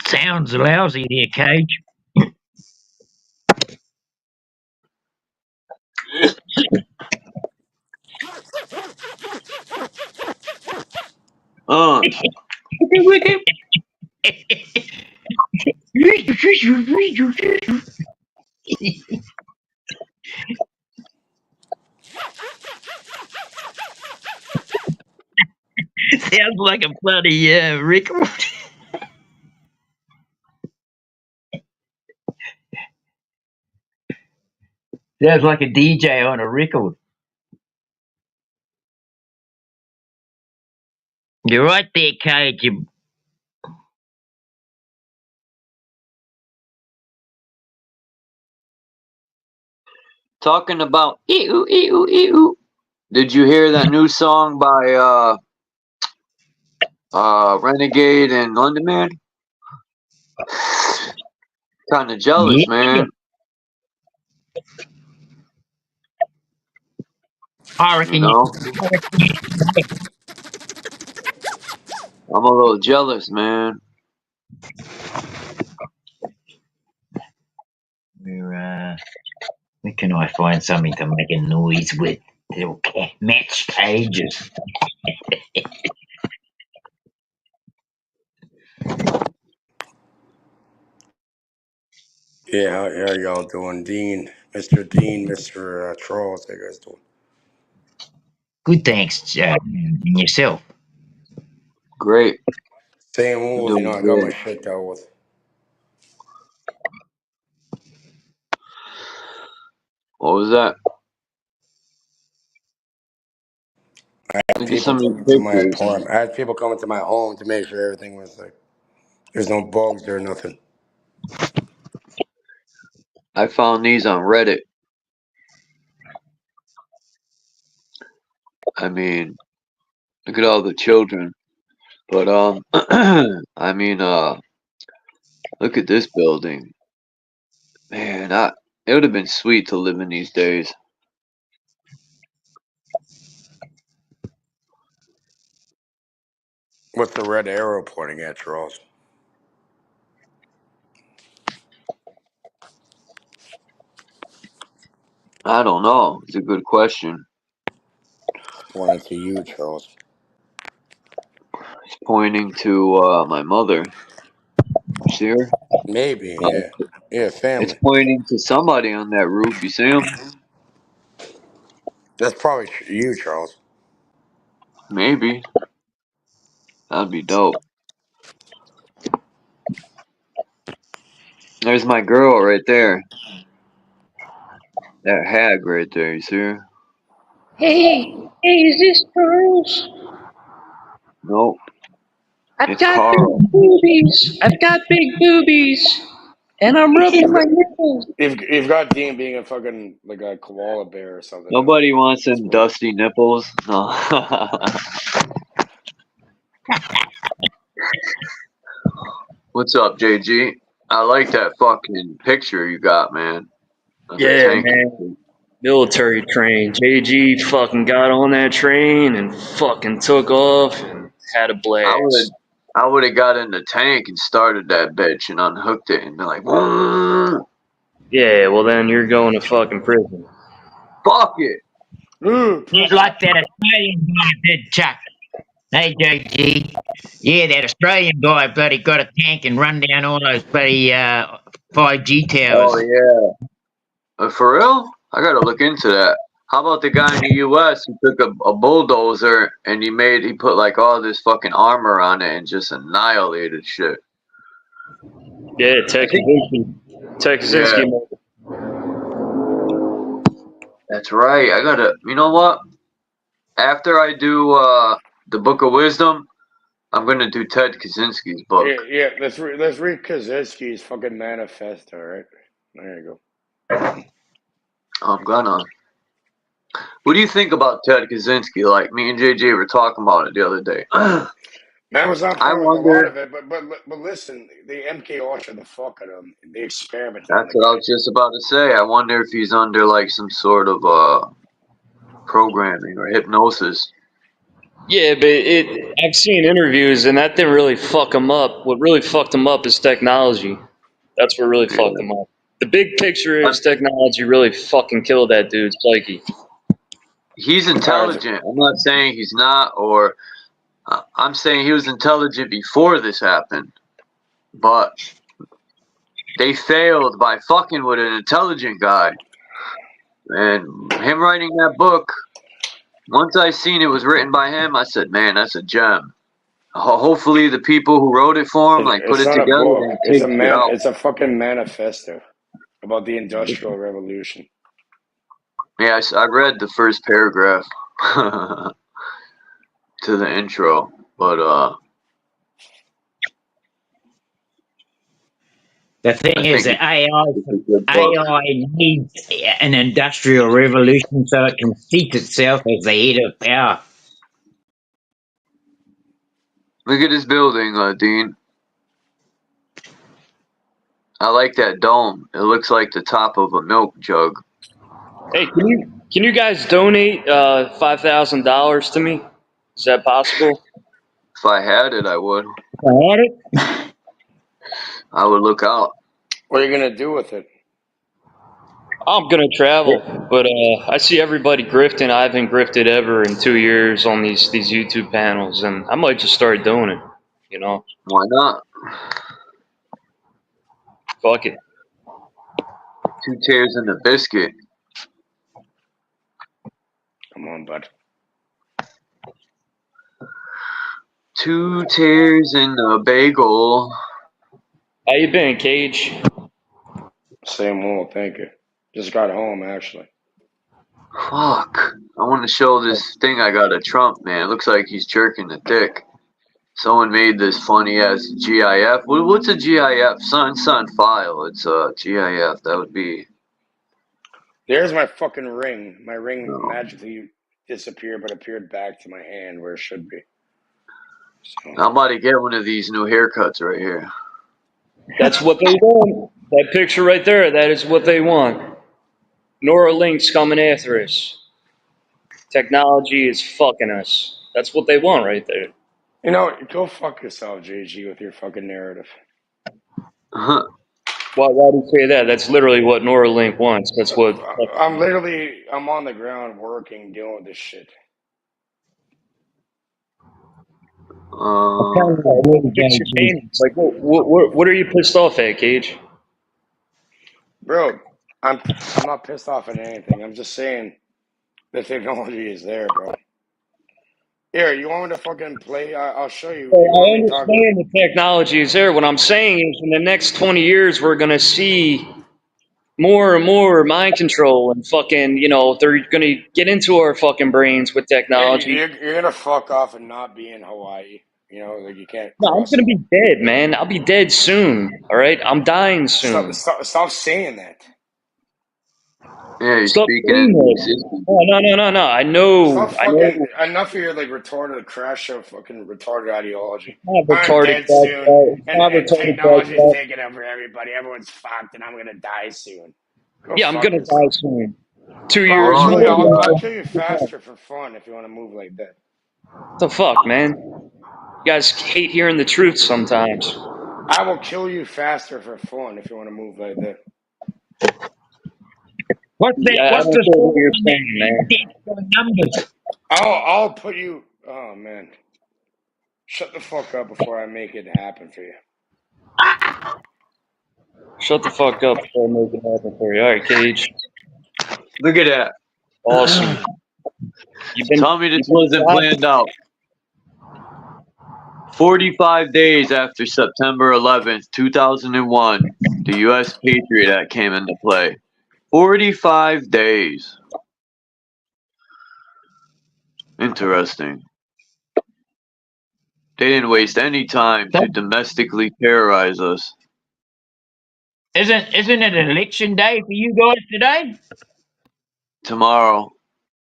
Sounds lousy there, Cage. Sounds like a bloody record. Sounds like a DJ on a record. You're right there, Cage. Talking about ew, ew, ew. Did you hear that new song by Renegade and London Man? Kind of jealous, man. I reckon I'm a little jealous, man. Where can I find something to make a noise with? Little match pages. Yeah, how are y'all doing? Dean, Mr. Charles, how you guys doing? Good, thanks. And yourself? Great. Same old, I got my shit dealt with. What was that? I had people coming to my apartment. I had people coming to my home to make sure everything was like, there's no bugs there, nothing. I found these on Reddit. I mean, look at all the children. But I mean, look at this building, man. It would have been sweet to live in these days. What's the red arrow pointing at, Charles? I don't know. It's a good question. Pointing to you, Charles. It's pointing to my mother. You see her? Maybe, yeah. Yeah, family. It's pointing to somebody on that roof. You see him? That's probably you, Charles. Maybe. That'd be dope. There's my girl right there. That hag right there. You see her? Hey, is this Charles? Nope. I've It's got Carl. big boobies. I've got big boobies. And I'm rubbing my nipples. You've got Dean being a fucking, like a koala bear or something. Nobody wants them dusty nipples. No. What's up, JG? I like that fucking picture you got, man. Yeah, man. Military train. JG fucking got on that train and fucking took off and had a blast. I would have got in the tank and started that bitch and unhooked it and been like, whoa. Yeah, well then you're going to fucking prison. Fuck it. It's like that Australian guy did, Chuck. Hey, JG. Yeah, that Australian guy bloody got a tank and run down all those bloody 5G towers. Oh, yeah. For real? I gotta look into that. How about the guy in the U.S. who took a bulldozer and he put like all this fucking armor on it and just annihilated shit? Yeah, Texasinski. Yeah. That's right. I gotta. You know what? After I do the Book of Wisdom, I'm gonna do Ted Kaczynski's book. Yeah. Let's read Kaczynski's fucking manifesto, right? There you go. I'm gonna. What do you think about Ted Kaczynski? Like me and JJ were talking about it the other day. Man was not part of a lot of it, but listen, they MK Ultra the fuck out of him. They experimented. That's what I was just about to say. I wonder if he's under like some sort of programming or hypnosis. Yeah, but I've seen interviews and that didn't really fuck him up. What really fucked him up is technology. That's what really fucked him up. The big picture is technology really fucking killed that dude's psyche. He's intelligent. I'm not saying he's not, or I'm saying he was intelligent before this happened. But they failed by fucking with an intelligent guy. And him writing that book, once I seen it was written by him, I said, man, that's a gem. Hopefully the people who wrote it for him, put it together. It's a fucking manifesto about the Industrial Revolution. Yeah, I read the first paragraph to the intro, but the thing is that AI needs an industrial revolution so it can seat itself as the head of power. Look at this building, Dean. I like that dome. It looks like the top of a milk jug. Hey, can you guys donate $5,000 to me? Is that possible? If I had it, I would. If I had it? I would look out. What are you gonna do with it? I'm gonna travel, but I see everybody grifting. I haven't grifted ever in 2 years on these YouTube panels, and I might just start doing it. You know? Why not? Fuck it. 2 tears in the biscuit. Come on, bud. 2 tears in a bagel. How you been, Cage? Same old, thank you. Just got home, actually. Fuck. I want to show this thing I got of Trump, man. It looks like he's jerking the dick. Someone made this funny-ass GIF. What's a GIF? Son file. It's a GIF. That would be... There's my fucking ring. My ring magically disappeared, but appeared back to my hand where it should be. So. I'm about to get one of these new haircuts right here. That's what they want. That picture right there, that is what they want. Neuralink's coming after us. Technology is fucking us. That's what they want right there. You know, go fuck yourself, JG, with your fucking narrative. Uh-huh. Why do you say that? That's literally what Neuralink wants. That's what... I'm on the ground working, dealing with this shit. Like, what are you pissed off at, Cage? Bro, I'm not pissed off at anything. I'm just saying the technology is there, bro. Here, you want me to fucking play? I'll show you. I understand the technology is there. What I'm saying is in the next 20 years, we're going to see more and more mind control and fucking, you know, they're going to get into our fucking brains with technology. You're going to fuck off and not be in Hawaii. You know, like you can't. No, I'm going to be dead, man. I'll be dead soon. All right? I'm dying soon. Stop saying that. Yeah, you're Stop speaking. No. I know. Enough of your like retarded crash show fucking retarded ideology. I'm retarded. And technology is taking over everybody. Everyone's fucked, and I'm gonna die soon. I'm gonna die soon. 2 years. I'll kill you faster for fun if you want to move like that. What the fuck, man? You guys hate hearing the truth sometimes. I will kill you faster for fun if you want to move like that. What's the what you're saying, man? Numbers. I'll put you. Oh man, shut the fuck up before I make it happen for you. Shut the fuck up before I make it happen for you. All right, Cage. Look at that. Awesome. Tell me this wasn't planned out. 45 days after September 11th, 2001, the U.S. Patriot Act came into play. 45 days. Interesting. They didn't waste any time to domestically terrorize us. Isn't it an election day for you guys today? Tomorrow.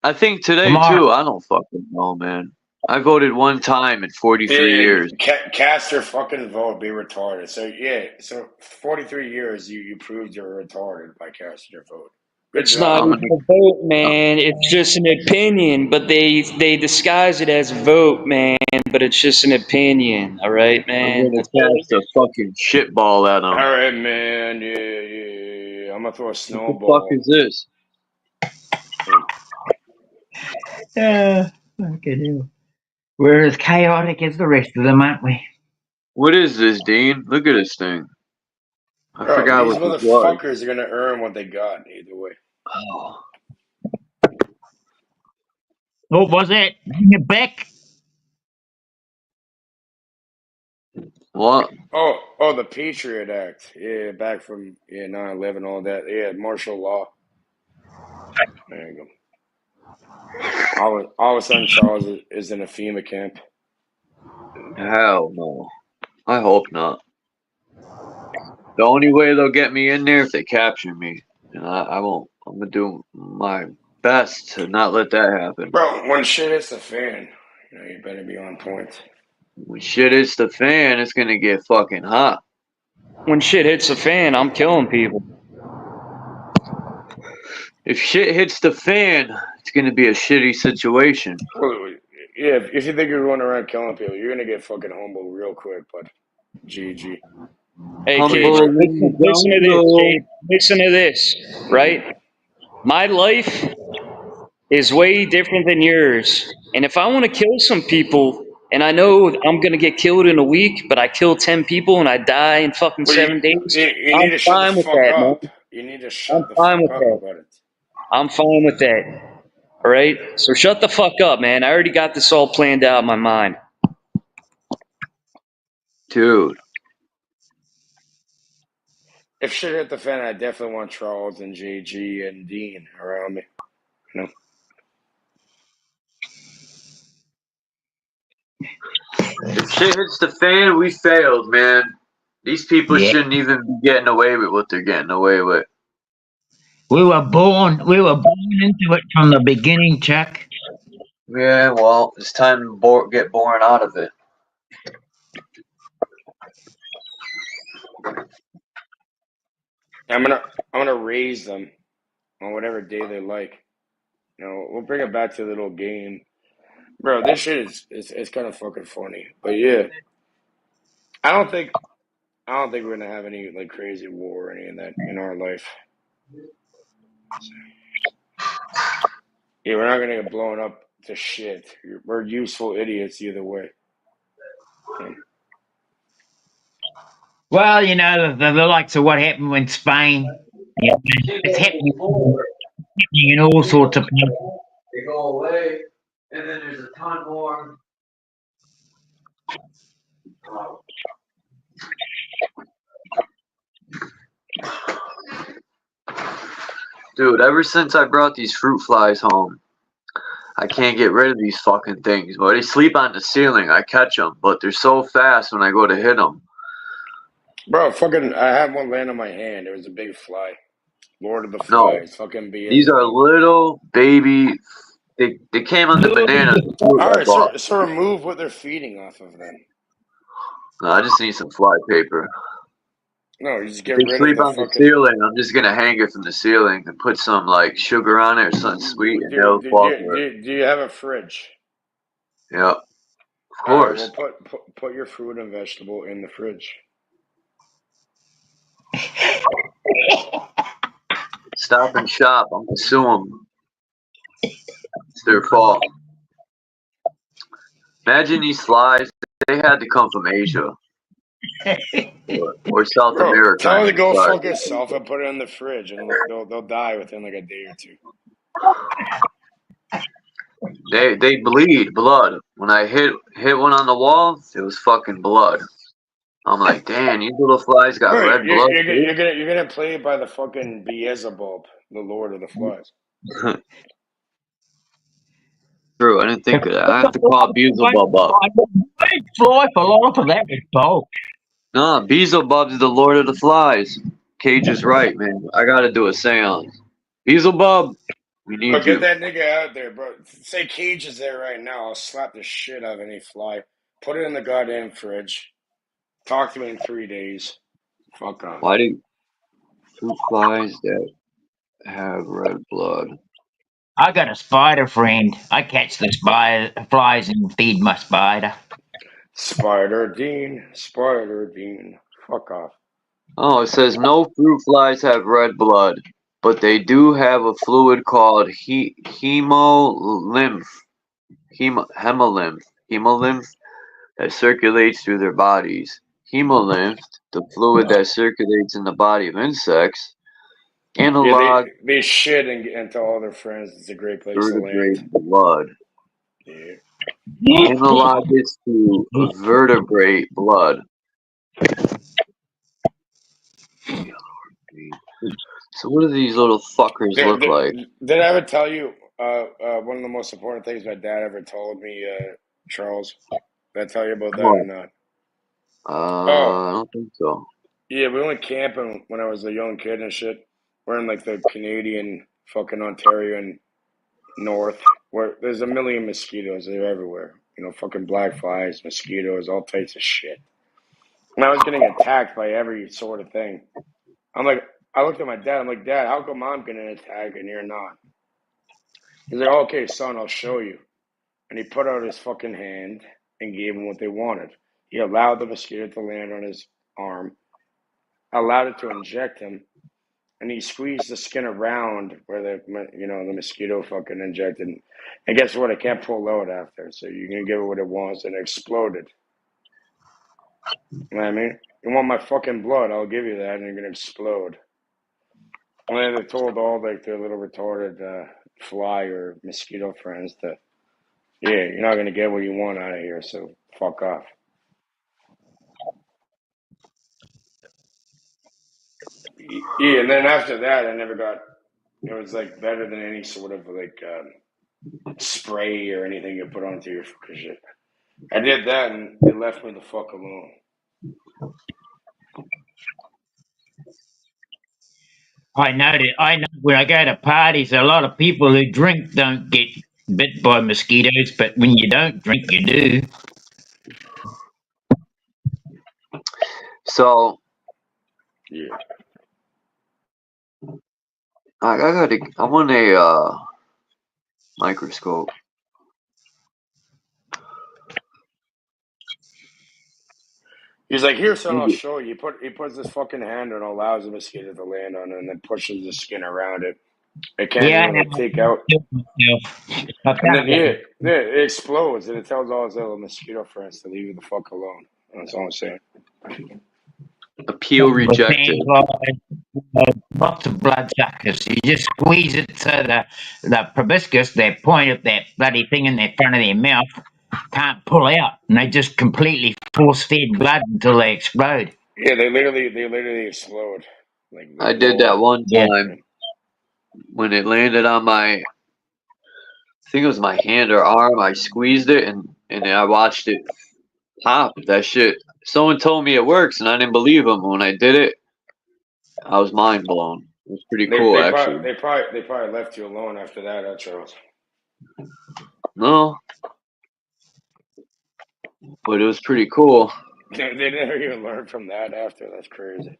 I think today too. I don't fucking know, man. I voted one time in 43 years. Cast your fucking vote. Be retarded. So 43 years you proved you're retarded by casting your vote. It's not a vote, man. It's just an opinion, but they disguise it as vote, man. But it's just an opinion, all right, man. I'm gonna cast a fucking shitball at them. All right, man. Yeah. I'm gonna throw a snowball. What the fuck is this? We're as chaotic as the rest of them, aren't we? What is this, Dean? Look at this thing. I forgot what these motherfuckers are gonna earn what they got either way. Oh. What was it? Bring it back. What? Oh, the Patriot Act. Yeah, back from 9/11, all that. Yeah, martial law. There you go. All of a sudden, Charles is in a FEMA camp. Hell no. I hope not. The only way they'll get me in there if they capture me. And I won't. I'm going to do my best to not let that happen. Bro, when shit hits the fan, you better be on point. When shit hits the fan, it's going to get fucking hot. When shit hits the fan, I'm killing people. If shit hits the fan, it's going to be a shitty situation. Well, yeah, if you think you're running around killing people, you're going to get fucking humble real quick, but GG. Hey, Cage, listen to this, Cage. Listen to this, right? My life is way different than yours. And if I want to kill some people, and I know I'm going to get killed in a week, but I kill 10 people and I die in fucking 7 days, I'm fine with that, man. You need to shut the fuck up about it. I'm fine with that. All right? So shut the fuck up, man. I already got this all planned out in my mind. Dude. If shit hit the fan, I definitely want Charles and JG and Dean around me. If shit hits the fan, we failed, man. These people shouldn't even be getting away with what they're getting away with. We were born into it from the beginning, Chuck. Yeah, well, it's time to get born out of it. I'm gonna raise them on whatever day they like. You know, we'll bring it back to the little game, bro. This shit is kind of fucking funny, but yeah, I don't think we're gonna have any like crazy war or any of that in our life. Yeah, we're not gonna get blown up to shit. We're useful idiots either way. Well, you know, the likes of what happened in Spain. You know, it's happening in all sorts of places. They go away, and then there's a ton more. Dude, ever since I brought these fruit flies home, I can't get rid of these fucking things. But they sleep on the ceiling. I catch them, but they're so fast when I go to hit them. Bro, fucking, I had one land on my hand. It was a big fly. Lord of the No, Flies. Fucking BS. these are little baby. They came on the banana. Alright, so remove what they're feeding off of then. No, I just need some fly paper. No, you just get They rid sleep of the on the fucking. ceiling. I'm just gonna hang it from the ceiling and put some like sugar on it or something sweet, and they'll fall for it. Do you have a fridge? Yeah, of Alright, course. well, put your fruit and vegetable in the fridge. Stop and shop. I'm gonna sue them. It's their fault. Imagine these flies. They had to come from Asia or South Bro, America. tell them to go fuck itself and put it in the fridge, and they'll die within like a day or two. They bleed blood. When I hit one on the wall, it was fucking blood. I'm like, damn, these little flies got Bro, red blood. You're gonna play by the fucking Beelzebub, the Lord of the Flies. True, I didn't think of that. I have to call Beelzebub up. Fly for life for that big dog. No, Beelzebub's the Lord of the Flies. Cage is right, man. I gotta do a seance. Beelzebub, we need But you. get that nigga out there, bro. Say Cage is there right now. I'll slap the shit out of any fly. Put it in the goddamn fridge. Talk to me in 3 days. Fuck off. Why do fruit flies that have red blood? I got a spider friend. I catch the flies and feed my spider. Spider Dean. Fuck off. Oh, it says no fruit flies have red blood, but they do have a fluid called hemolymph that circulates through their bodies. Hemolymph, the fluid that circulates in the body of insects, analog they shit and tell all their friends it's a great place to vertebrate land. blood. Yeah. Analogous to vertebrate blood. So what do these little fuckers look like? Did I ever tell you one of the most important things my dad ever told me, Charles? Did I tell you about that or not? I don't think so. Yeah, we went camping when I was a young kid and shit. We're in like the Canadian fucking Ontario and north, where there's a million mosquitoes. They're everywhere. You know, fucking black flies, mosquitoes, all types of shit. And I was getting attacked by every sort of thing. I looked at my dad. I'm like, Dad, how come I'm getting attacked and you're not? He's like, okay, son, I'll show you. And he put out his fucking hand and gave them what they wanted. He allowed the mosquito to land on his arm, allowed it to inject him, and he squeezed the skin around where the mosquito fucking injected. And guess what? It can't pull out after. So you're going to give it what it wants, and it exploded. You know what I mean? You want my fucking blood, I'll give you that, and you're going to explode. And then they told all like their little retarded fly or mosquito friends that, yeah, you're not going to get what you want out of here, so fuck off. Yeah, and then after that, it was like better than any sort of like spray or anything you put onto your fucking shit. I did that and they left me the fuck alone. I know when I go to parties, a lot of people who drink don't get bit by mosquitoes, but when you don't drink, you do. So Yeah. I want a microscope. He's like, here's something I'll show you. He puts his fucking hand and allows the mosquito to land on it and then pushes the skin around it. It can't even like, take out. And then it explodes and it tells all his little mosquito friends to leave it the fuck alone. That's all I'm saying. Appeal rejected. Lots of bloodsuckers. You just squeeze it so the proboscis, their point of that bloody thing in the front of their mouth, can't pull out, and they just completely force-fed blood until they explode. Yeah, they literally explode. Like I did that one time when it landed on my, I think it was my hand or arm. I squeezed it and I watched it pop. That shit. Someone told me it works, and I didn't believe them. When I did it, I was mind blown. It was pretty cool, actually. They probably left you alone after that, Charles. No, but it was pretty cool. They never even learned from that after. That's crazy.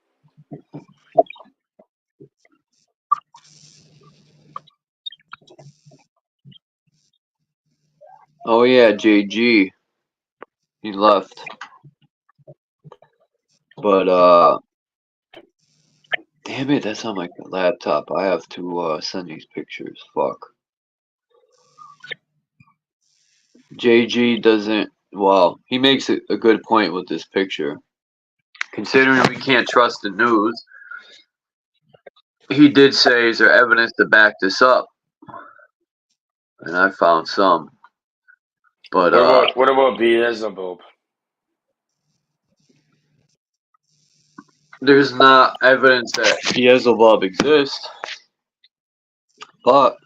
Oh yeah, JG. He left. But damn it, that's on my laptop. I have to send these pictures. Fuck. JG doesn't. Well, he makes a good point with this picture. Considering we can't trust the news, he did say, is there evidence to back this up? And I found some. But what about Beelzebub? There's not evidence that Beelzebub exists, but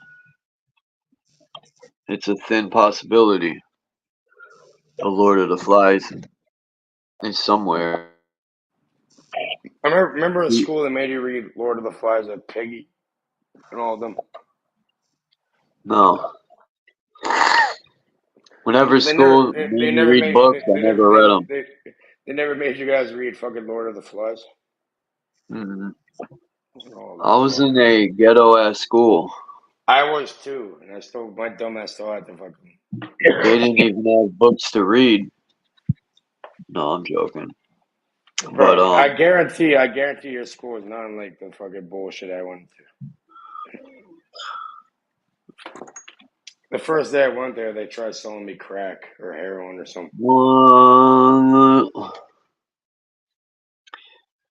it's a thin possibility. The Lord of the Flies is somewhere. I remember in school they made you read Lord of the Flies with Piggy and all of them. No. Whenever school made me read books, I never read them. They never made you guys read fucking Lord of the Flies? Mm-hmm. I was in a ghetto-ass school. I was too, and my dumbass still had to fucking... They didn't even have books to read. No, I'm joking. Bro, But I guarantee your school is not like the fucking bullshit I went to. The first day I went there, they tried selling me crack or heroin or something.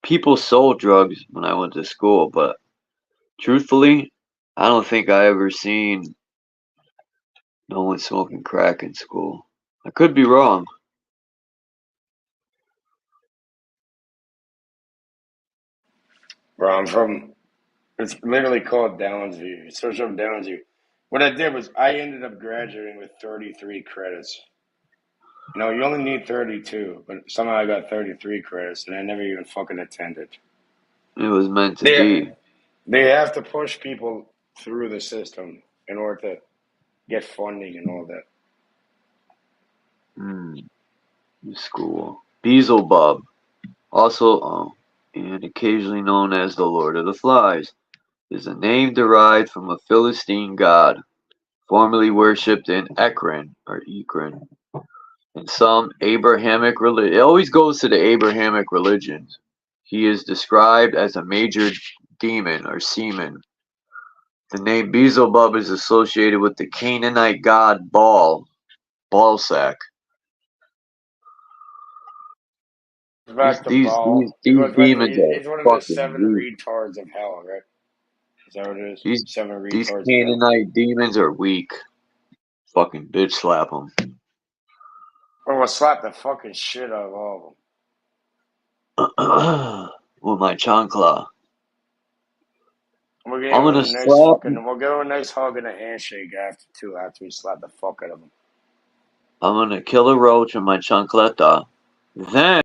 People sold drugs when I went to school, but truthfully, I don't think I ever seen no one smoking crack in school. I could be wrong. Bro, it's literally called Downsview. Search up Downsview. What I did was I ended up graduating with 33 credits. No, you only need 32, but somehow I got 33 credits, and I never even fucking attended. It was meant to be. They have to push people through the system in order to get funding and all that. School. Beelzebub, also and occasionally known as the Lord of the Flies, is a name derived from a Philistine god, formerly worshipped in Ekron or Ekron. In some Abrahamic religion, it always goes to the Abrahamic religions. He is described as a major demon or seaman. The name Beelzebub is associated with the Canaanite god Baalsac. These demons He's are one of the fucking 7 weak. retards of hell, right? Is that what it is? These 7 retards. These Canaanite demons are weak. Fucking bitch slap them. Or we'll slap the fucking shit out of all of them. With my chancla. We'll give him a nice hug and a handshake after we slap the fuck out of him. I'm gonna kill a roach with my chancleta. Then,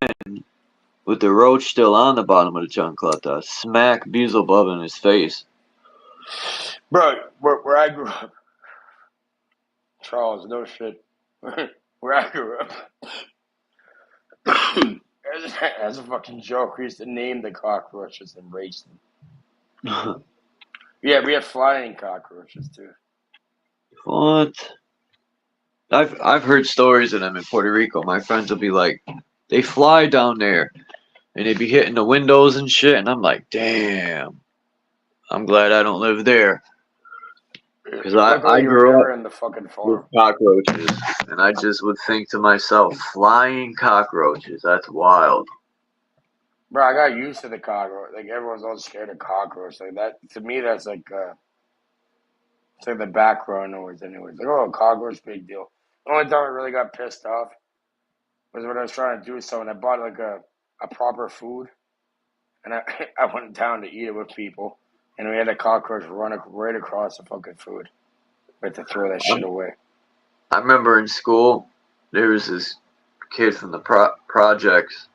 with the roach still on the bottom of the chancleta, smack Beelzebub in his face. Bro, where I grew up, Charles, no shit. Where I grew up, as a fucking joke, we used to name the cockroaches and race them. Yeah, we have flying cockroaches too. What? I've heard stories of them in Puerto Rico. My friends will be like, they fly down there, and they be hitting the windows and shit, and I'm like, damn. I'm glad I don't live there. Because I grew up in the fucking with farm. cockroaches, and I just would think to myself, flying cockroaches, that's wild. Bro, I got used to the cockroach. Like, everyone's all scared of cockroach. Like, that, to me, that's like, it's like the background noise anyways. Like, oh, cockroach, big deal. The only time I really got pissed off was when I was trying to do something. I bought, like, a proper food, and I went down to eat it with people, and we had a cockroach run right across the fucking food. We had to throw that shit away. I remember in school, there was this kid from the projects,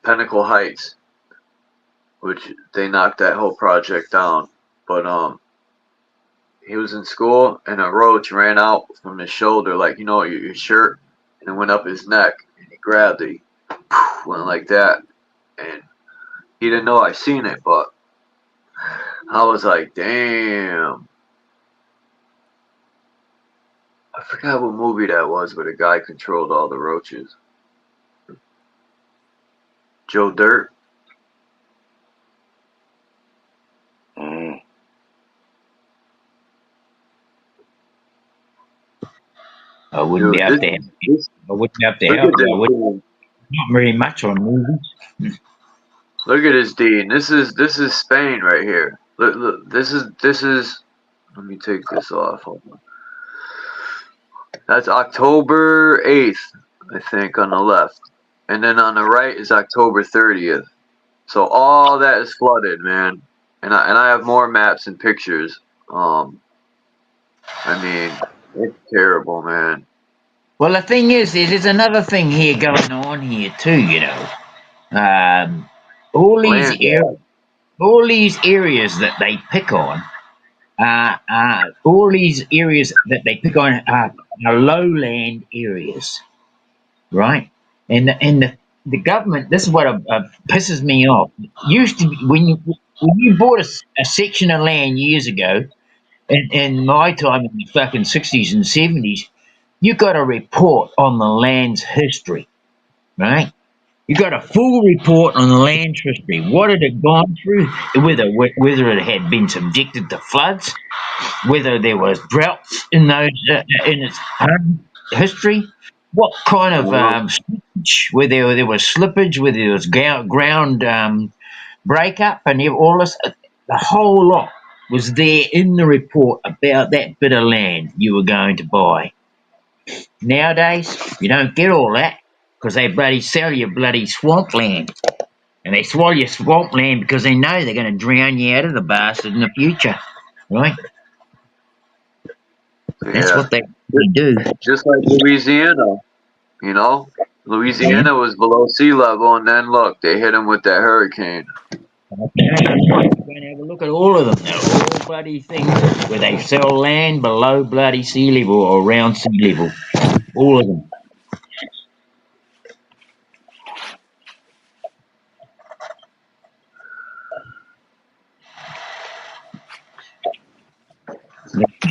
Pinnacle Heights, which they knocked that whole project down. But he was in school, and a roach ran out from his shoulder, like, you know, your shirt, and it went up his neck, and he grabbed it, went like that, and he didn't know I seen it, but I was like, damn. I forgot what movie that was, but a guy controlled all the roaches. Joe Dirt. I wouldn't be up there. I wouldn't be up there. Not very much on movies. Look at this, Dean. This is Spain right here. Look, this is. Let me take this off. Hold on. That's October 8th, I think, on the left, and then on the right is October 30th. So all that is flooded, man. And I have more maps and pictures. I mean, it's terrible, man. Well, the thing is, there's another thing here going on here too. You know, all these areas that they pick on, are lowland areas, right? And the government. This is what pisses me off. Used to be, when you bought a section of land years ago, in my time in the fucking 60s and 70s, you got a report on the land's history, right? You got a full report on the land's history. What had it gone through? Whether it had been subjected to floods, whether there was droughts in its history, what kind of slippage, whether there was slippage, whether there was ground breakup, and all this. The whole lot was there in the report about that bit of land you were going to buy. Nowadays, you don't get all that because they bloody sell you bloody swampland. And they swallow your swampland because they know they're going to drown you out of the bastard in the future, right? That's what they do. Just like Louisiana, you know? Louisiana was below sea level, and then look, they hit them with that hurricane. We're going to have a look at all of them. They're all bloody things where they sell land below bloody sea level or around sea level. All of them.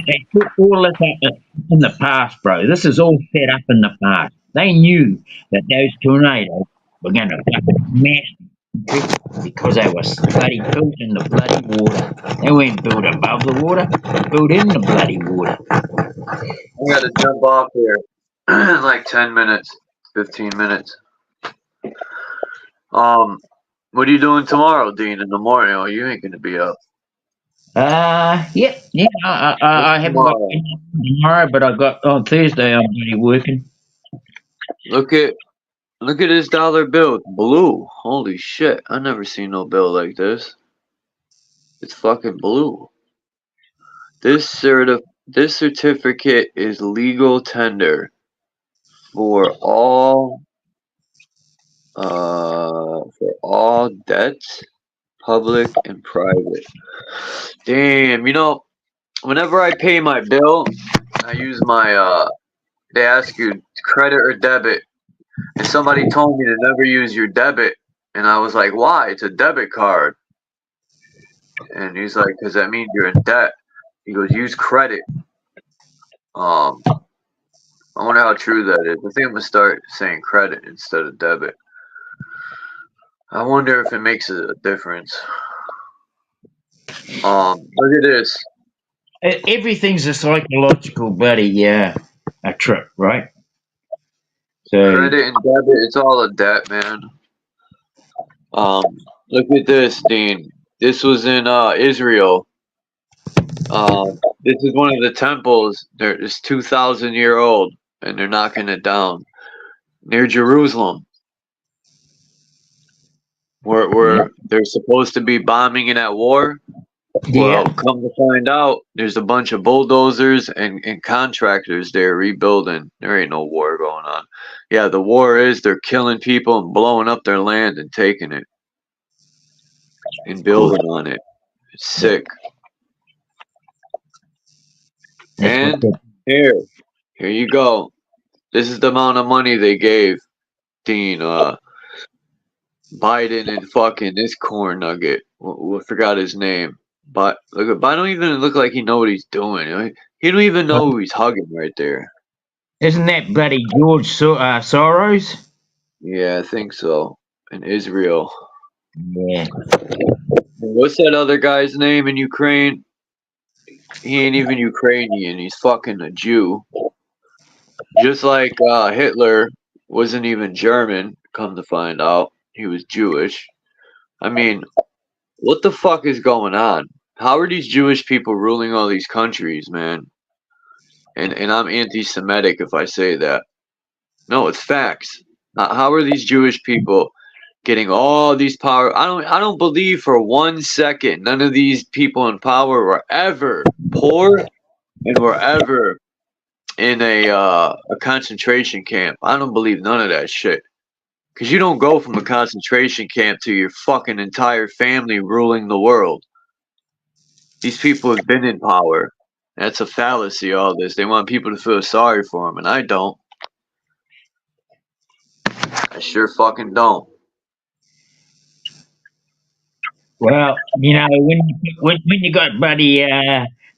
They put all this up in the past, bro. This is all set up in the past. They knew that those tornadoes were going to fucking smash because they were bloody built in the bloody water. They weren't built above the water, they built in the bloody water. I got to jump off here in like 10 minutes, 15 minutes. What are you doing tomorrow, Dean, in the morning? Oh, you ain't going to be up. I haven't got tomorrow, but I got on Thursday. I'm really working. Look at this dollar bill, blue. Holy shit! I never seen no bill like this. It's fucking blue. This certificate is legal tender for all debts, public and private. Damn, you know, whenever I pay my bill, I use my they ask you credit or debit, and somebody told me to never use your debit, and I was like, why? It's a debit card. And he's like, because that means you're in debt. He goes, use credit. I wonder how true that is. I think I'm gonna start saying credit instead of debit. I wonder if it makes a difference. Look at this. Everything's a psychological bloody a trip, right? So Credit and debit, it's all a debt, man. Look at this, Dean. This was in Israel. This is one of the temples. It's 2,000-year-old, and they're knocking it down near Jerusalem, where they're supposed to be bombing in that war. Well, come to find out, there's a bunch of bulldozers and contractors there rebuilding. There ain't no war going on. Yeah, the war is they're killing people and blowing up their land and taking it and building on it. It's sick. And here you go. This is the amount of money they gave Dean Biden and fucking this corn nugget. I forgot his name. But look, I don't even look like he know what he's doing. He don't even know who he's hugging right there. Isn't that bloody George Soros? Yeah, I think so. In Israel. Yeah. What's that other guy's name in Ukraine? He ain't even Ukrainian. He's fucking a Jew. Just like Hitler wasn't even German, come to find out. He was Jewish. I mean, what the fuck is going on? How are these Jewish people ruling all these countries, man? And I'm anti-Semitic if I say that. No, it's facts. How are these Jewish people getting all these power? I don't believe for 1 second none of these people in power were ever poor and were ever in a concentration camp. I don't believe none of that shit. Because you don't go from a concentration camp to your fucking entire family ruling the world. These people have been in power. That's a fallacy, all this. They want people to feel sorry for them, and I don't. I sure fucking don't. Well, you know, when you got bloody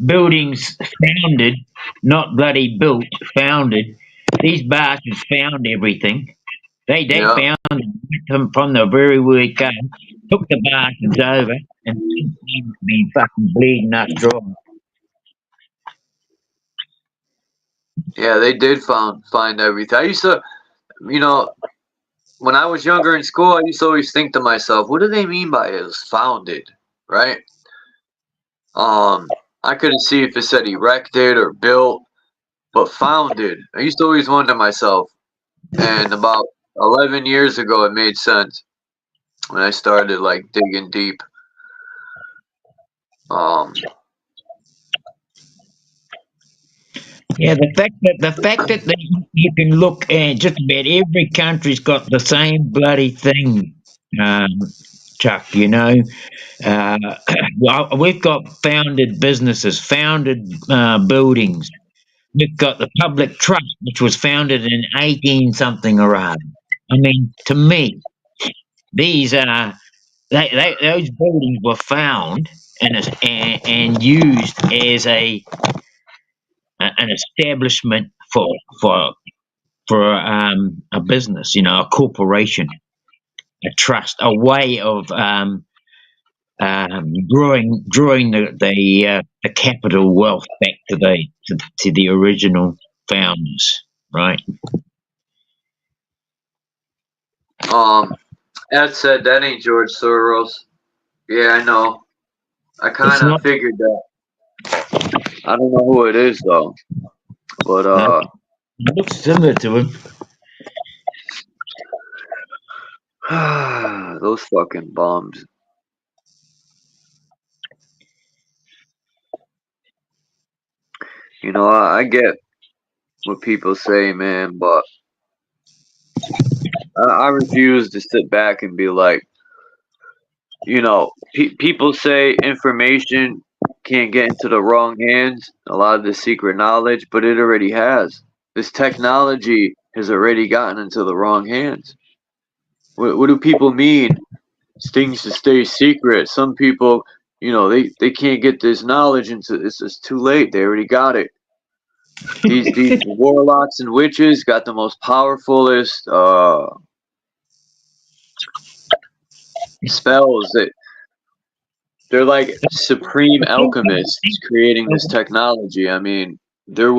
buildings founded, not bloody built, founded, these bastards found everything. They found them from the very word go, took the bastards over, and seems to be fucking bleeding us dry. Yeah, they did find everything. I used to, you know, when I was younger in school, I used to always think to myself, what do they mean by it was founded, right? I couldn't see if it said erected or built, but founded. I used to always wonder myself, and about 11 years ago, it made sense when I started like digging deep. Yeah, the fact that you can look at just about every country's got the same bloody thing, Chuck. You know, well, we've got founded businesses, founded buildings. We've got the public trust, which was founded in 18 something or other. I mean, to me, these are those buildings were found and used as an establishment for a business, you know, a corporation, a trust, a way of drawing the capital wealth back to the original founders, right? Ed said that ain't George Soros. Yeah, I know. I kind of figured that. I don't know who it is though, but it looks similar to him. Those fucking bums. You know, I get what people say, man, but I refuse to sit back and be like, you know, people say information can't get into the wrong hands, a lot of the secret knowledge, but it already has. This technology has already gotten into the wrong hands. What do people mean? Things to stay secret. Some people, they can't get this knowledge into it's too late. They already got it. These warlocks and witches got the most powerfulest spells that they're like supreme alchemists creating this technology. I mean, their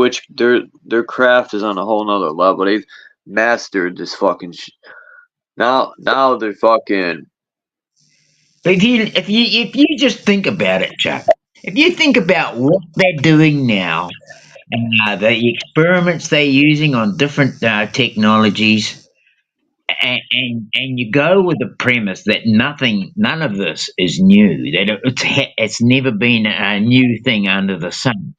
craft is on a whole nother level. They've mastered this fucking now they're fucking. If you just think about it, Chuck, if you think about what they're doing now, the experiments they're using on different technologies, and you go with the premise that none of this is new, that it's never been a new thing under the sun,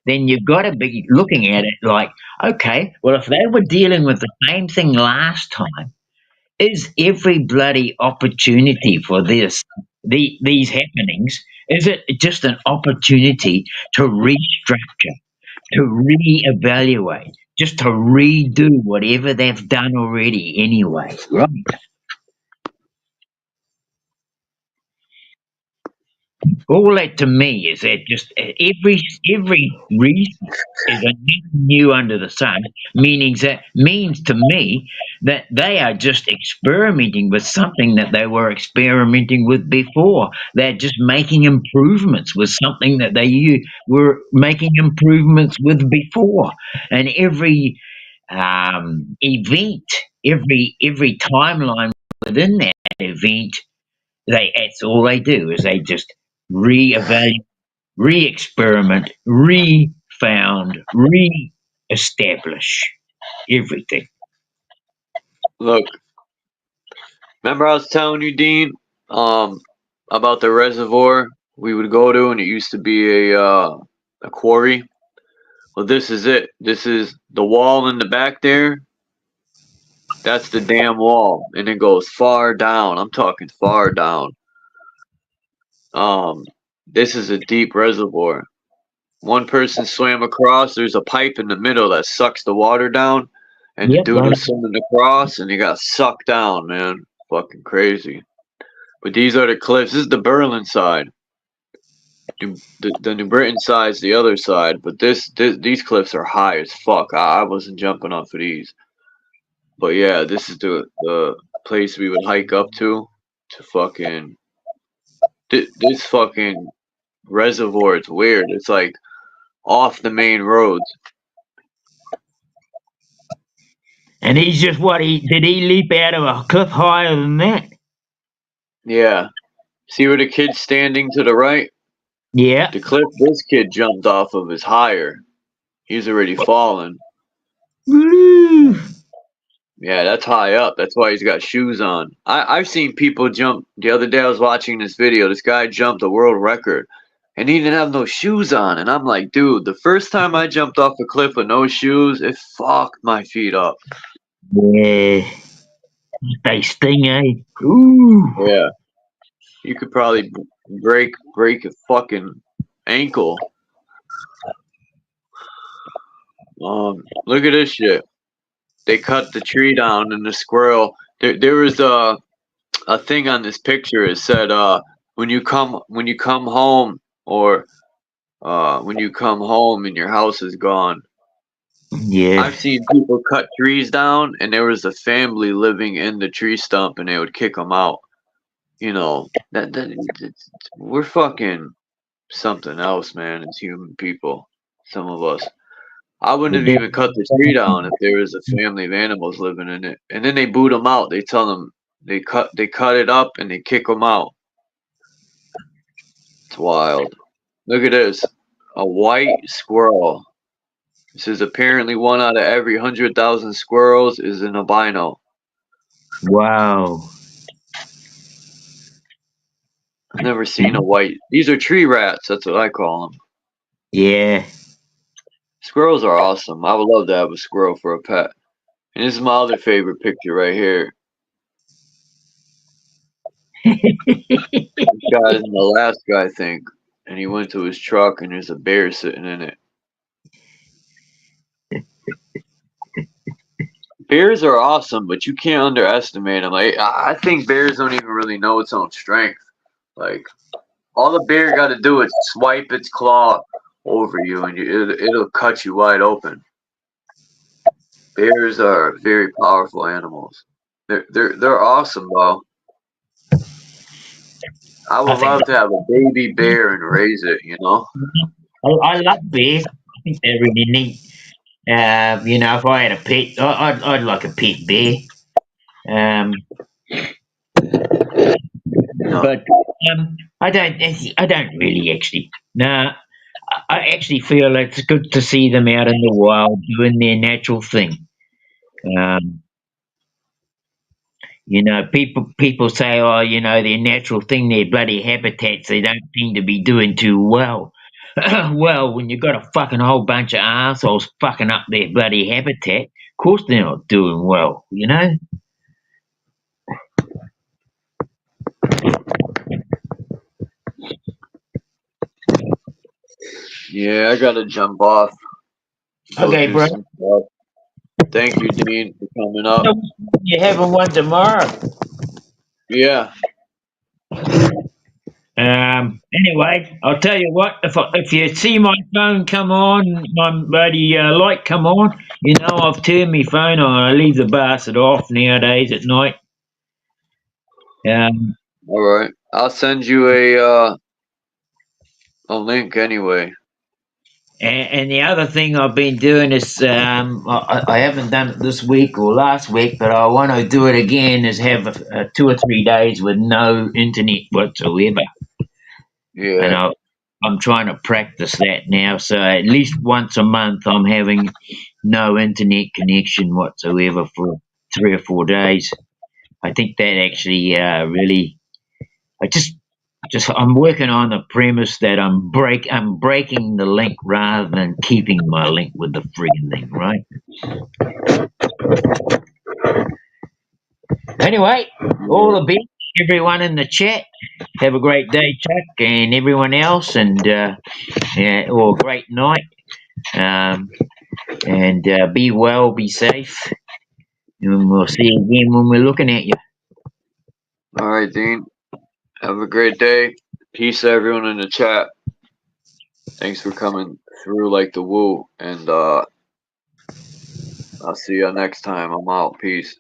then you've got to be looking at it like, okay, well, if they were dealing with the same thing last time, is every bloody opportunity for these happenings, is it just an opportunity to restructure, to reevaluate, just to redo whatever they've done already anyway, right? All that to me is that just every reason is a new under the sun, means to me that they are just experimenting with something that they were experimenting with before. They're just making improvements with something that they were making improvements with before, and every event, every timeline within that event, that's all they do is they just re-evaluate, re-experiment, re-found, re-establish everything. Look, remember I was telling you, Dean, about the reservoir we would go to, and it used to be a quarry. Well, this is it. This is the wall in the back there. That's the damn wall, and it goes far down. I'm talking far down. This is a deep reservoir. One person swam across. There's a pipe in the middle that sucks the water down, and the dude was swimming across, and he got sucked down, man. Fucking crazy. But these are the cliffs. This is the Berlin side. The New Britain side's the other side, but these cliffs are high as fuck. I wasn't jumping off of these. But yeah, this is the place we would hike up to fucking. This fucking reservoir, it's weird. It's like off the main roads. And he's just did he leap out of a cliff higher than that? Yeah. See where the kid's standing to the right? Yeah. The cliff this kid jumped off of is higher. He's already fallen. Woo! Yeah, that's high up. That's why he's got shoes on. I've seen people jump. The other day I was watching this video. This guy jumped a world record, and he didn't have no shoes on. And I'm like, dude, the first time I jumped off a cliff with no shoes, it fucked my feet up. Yeah. They sting, eh? Ooh. Yeah. You could probably break a fucking ankle. Look at this shit. They cut the tree down, and the squirrel. There was a thing on this picture. It said, when you come home, or when you come home and your house is gone. Yeah. I've seen people cut trees down, and there was a family living in the tree stump, and they would kick them out. You know, we're fucking something else, man. As human people, some of us. I wouldn't have even cut the tree down if there was a family of animals living in it. And then they boot them out. They tell them they cut it up and they kick them out. It's wild. Look at this. A white squirrel. This is apparently one out of every 100,000 squirrels is an albino. Wow. I've never seen a white. These are tree rats. That's what I call them. Yeah. Squirrels are awesome. I would love to have a squirrel for a pet. And this is my other favorite picture right here. This guy is in Alaska, I think. And and he went to his truck, and there's a bear sitting in it. Bears are awesome, but you can't underestimate them. Like, I think bears don't even really know its own strength. Like, all the bear got to do is swipe its claw over you, and it'll cut you wide open. Bears are very powerful animals. They're awesome, though. I would love to have a baby bear and raise it. You know. I love bears. I think they're really neat. You know, if I had a pet, I'd like a pet bear. But I don't really actually. No, I actually feel it's good to see them out in the wild doing their natural thing. You know, people say, oh, you know, their natural thing, their bloody habitats, they don't seem to be doing too well. Well, when you've got a fucking whole bunch of assholes fucking up their bloody habitat, of course they're not doing well, you know? Yeah, I gotta jump off. Okay, bro. Thank you, Dean, for coming up. You're having one tomorrow. Yeah. Anyway, I'll tell you what. If you see my phone come on, my bloody light come on, you know I've turned my phone on. I leave the bastard off nowadays at night. All right. I'll send you a link anyway. And the other thing I've been doing is, I haven't done it this week or last week, but I want to do it again, is have 2 or 3 days with no internet whatsoever. Yeah. And I'm trying to practice that now. So at least once a month, I'm having no internet connection whatsoever for 3 or 4 days. I think that actually really, I'm working on the premise that I'm breaking the link rather than keeping my link with the friggin' thing, right? Anyway, all the best, everyone in the chat. Have a great day, Chuck, and everyone else, and or a great night. And be well, be safe, and we'll see you again when we're looking at you. All right, Dean. Have a great day. Peace to everyone in the chat. Thanks for coming through like the woo. And I'll see you next time. I'm out. Peace.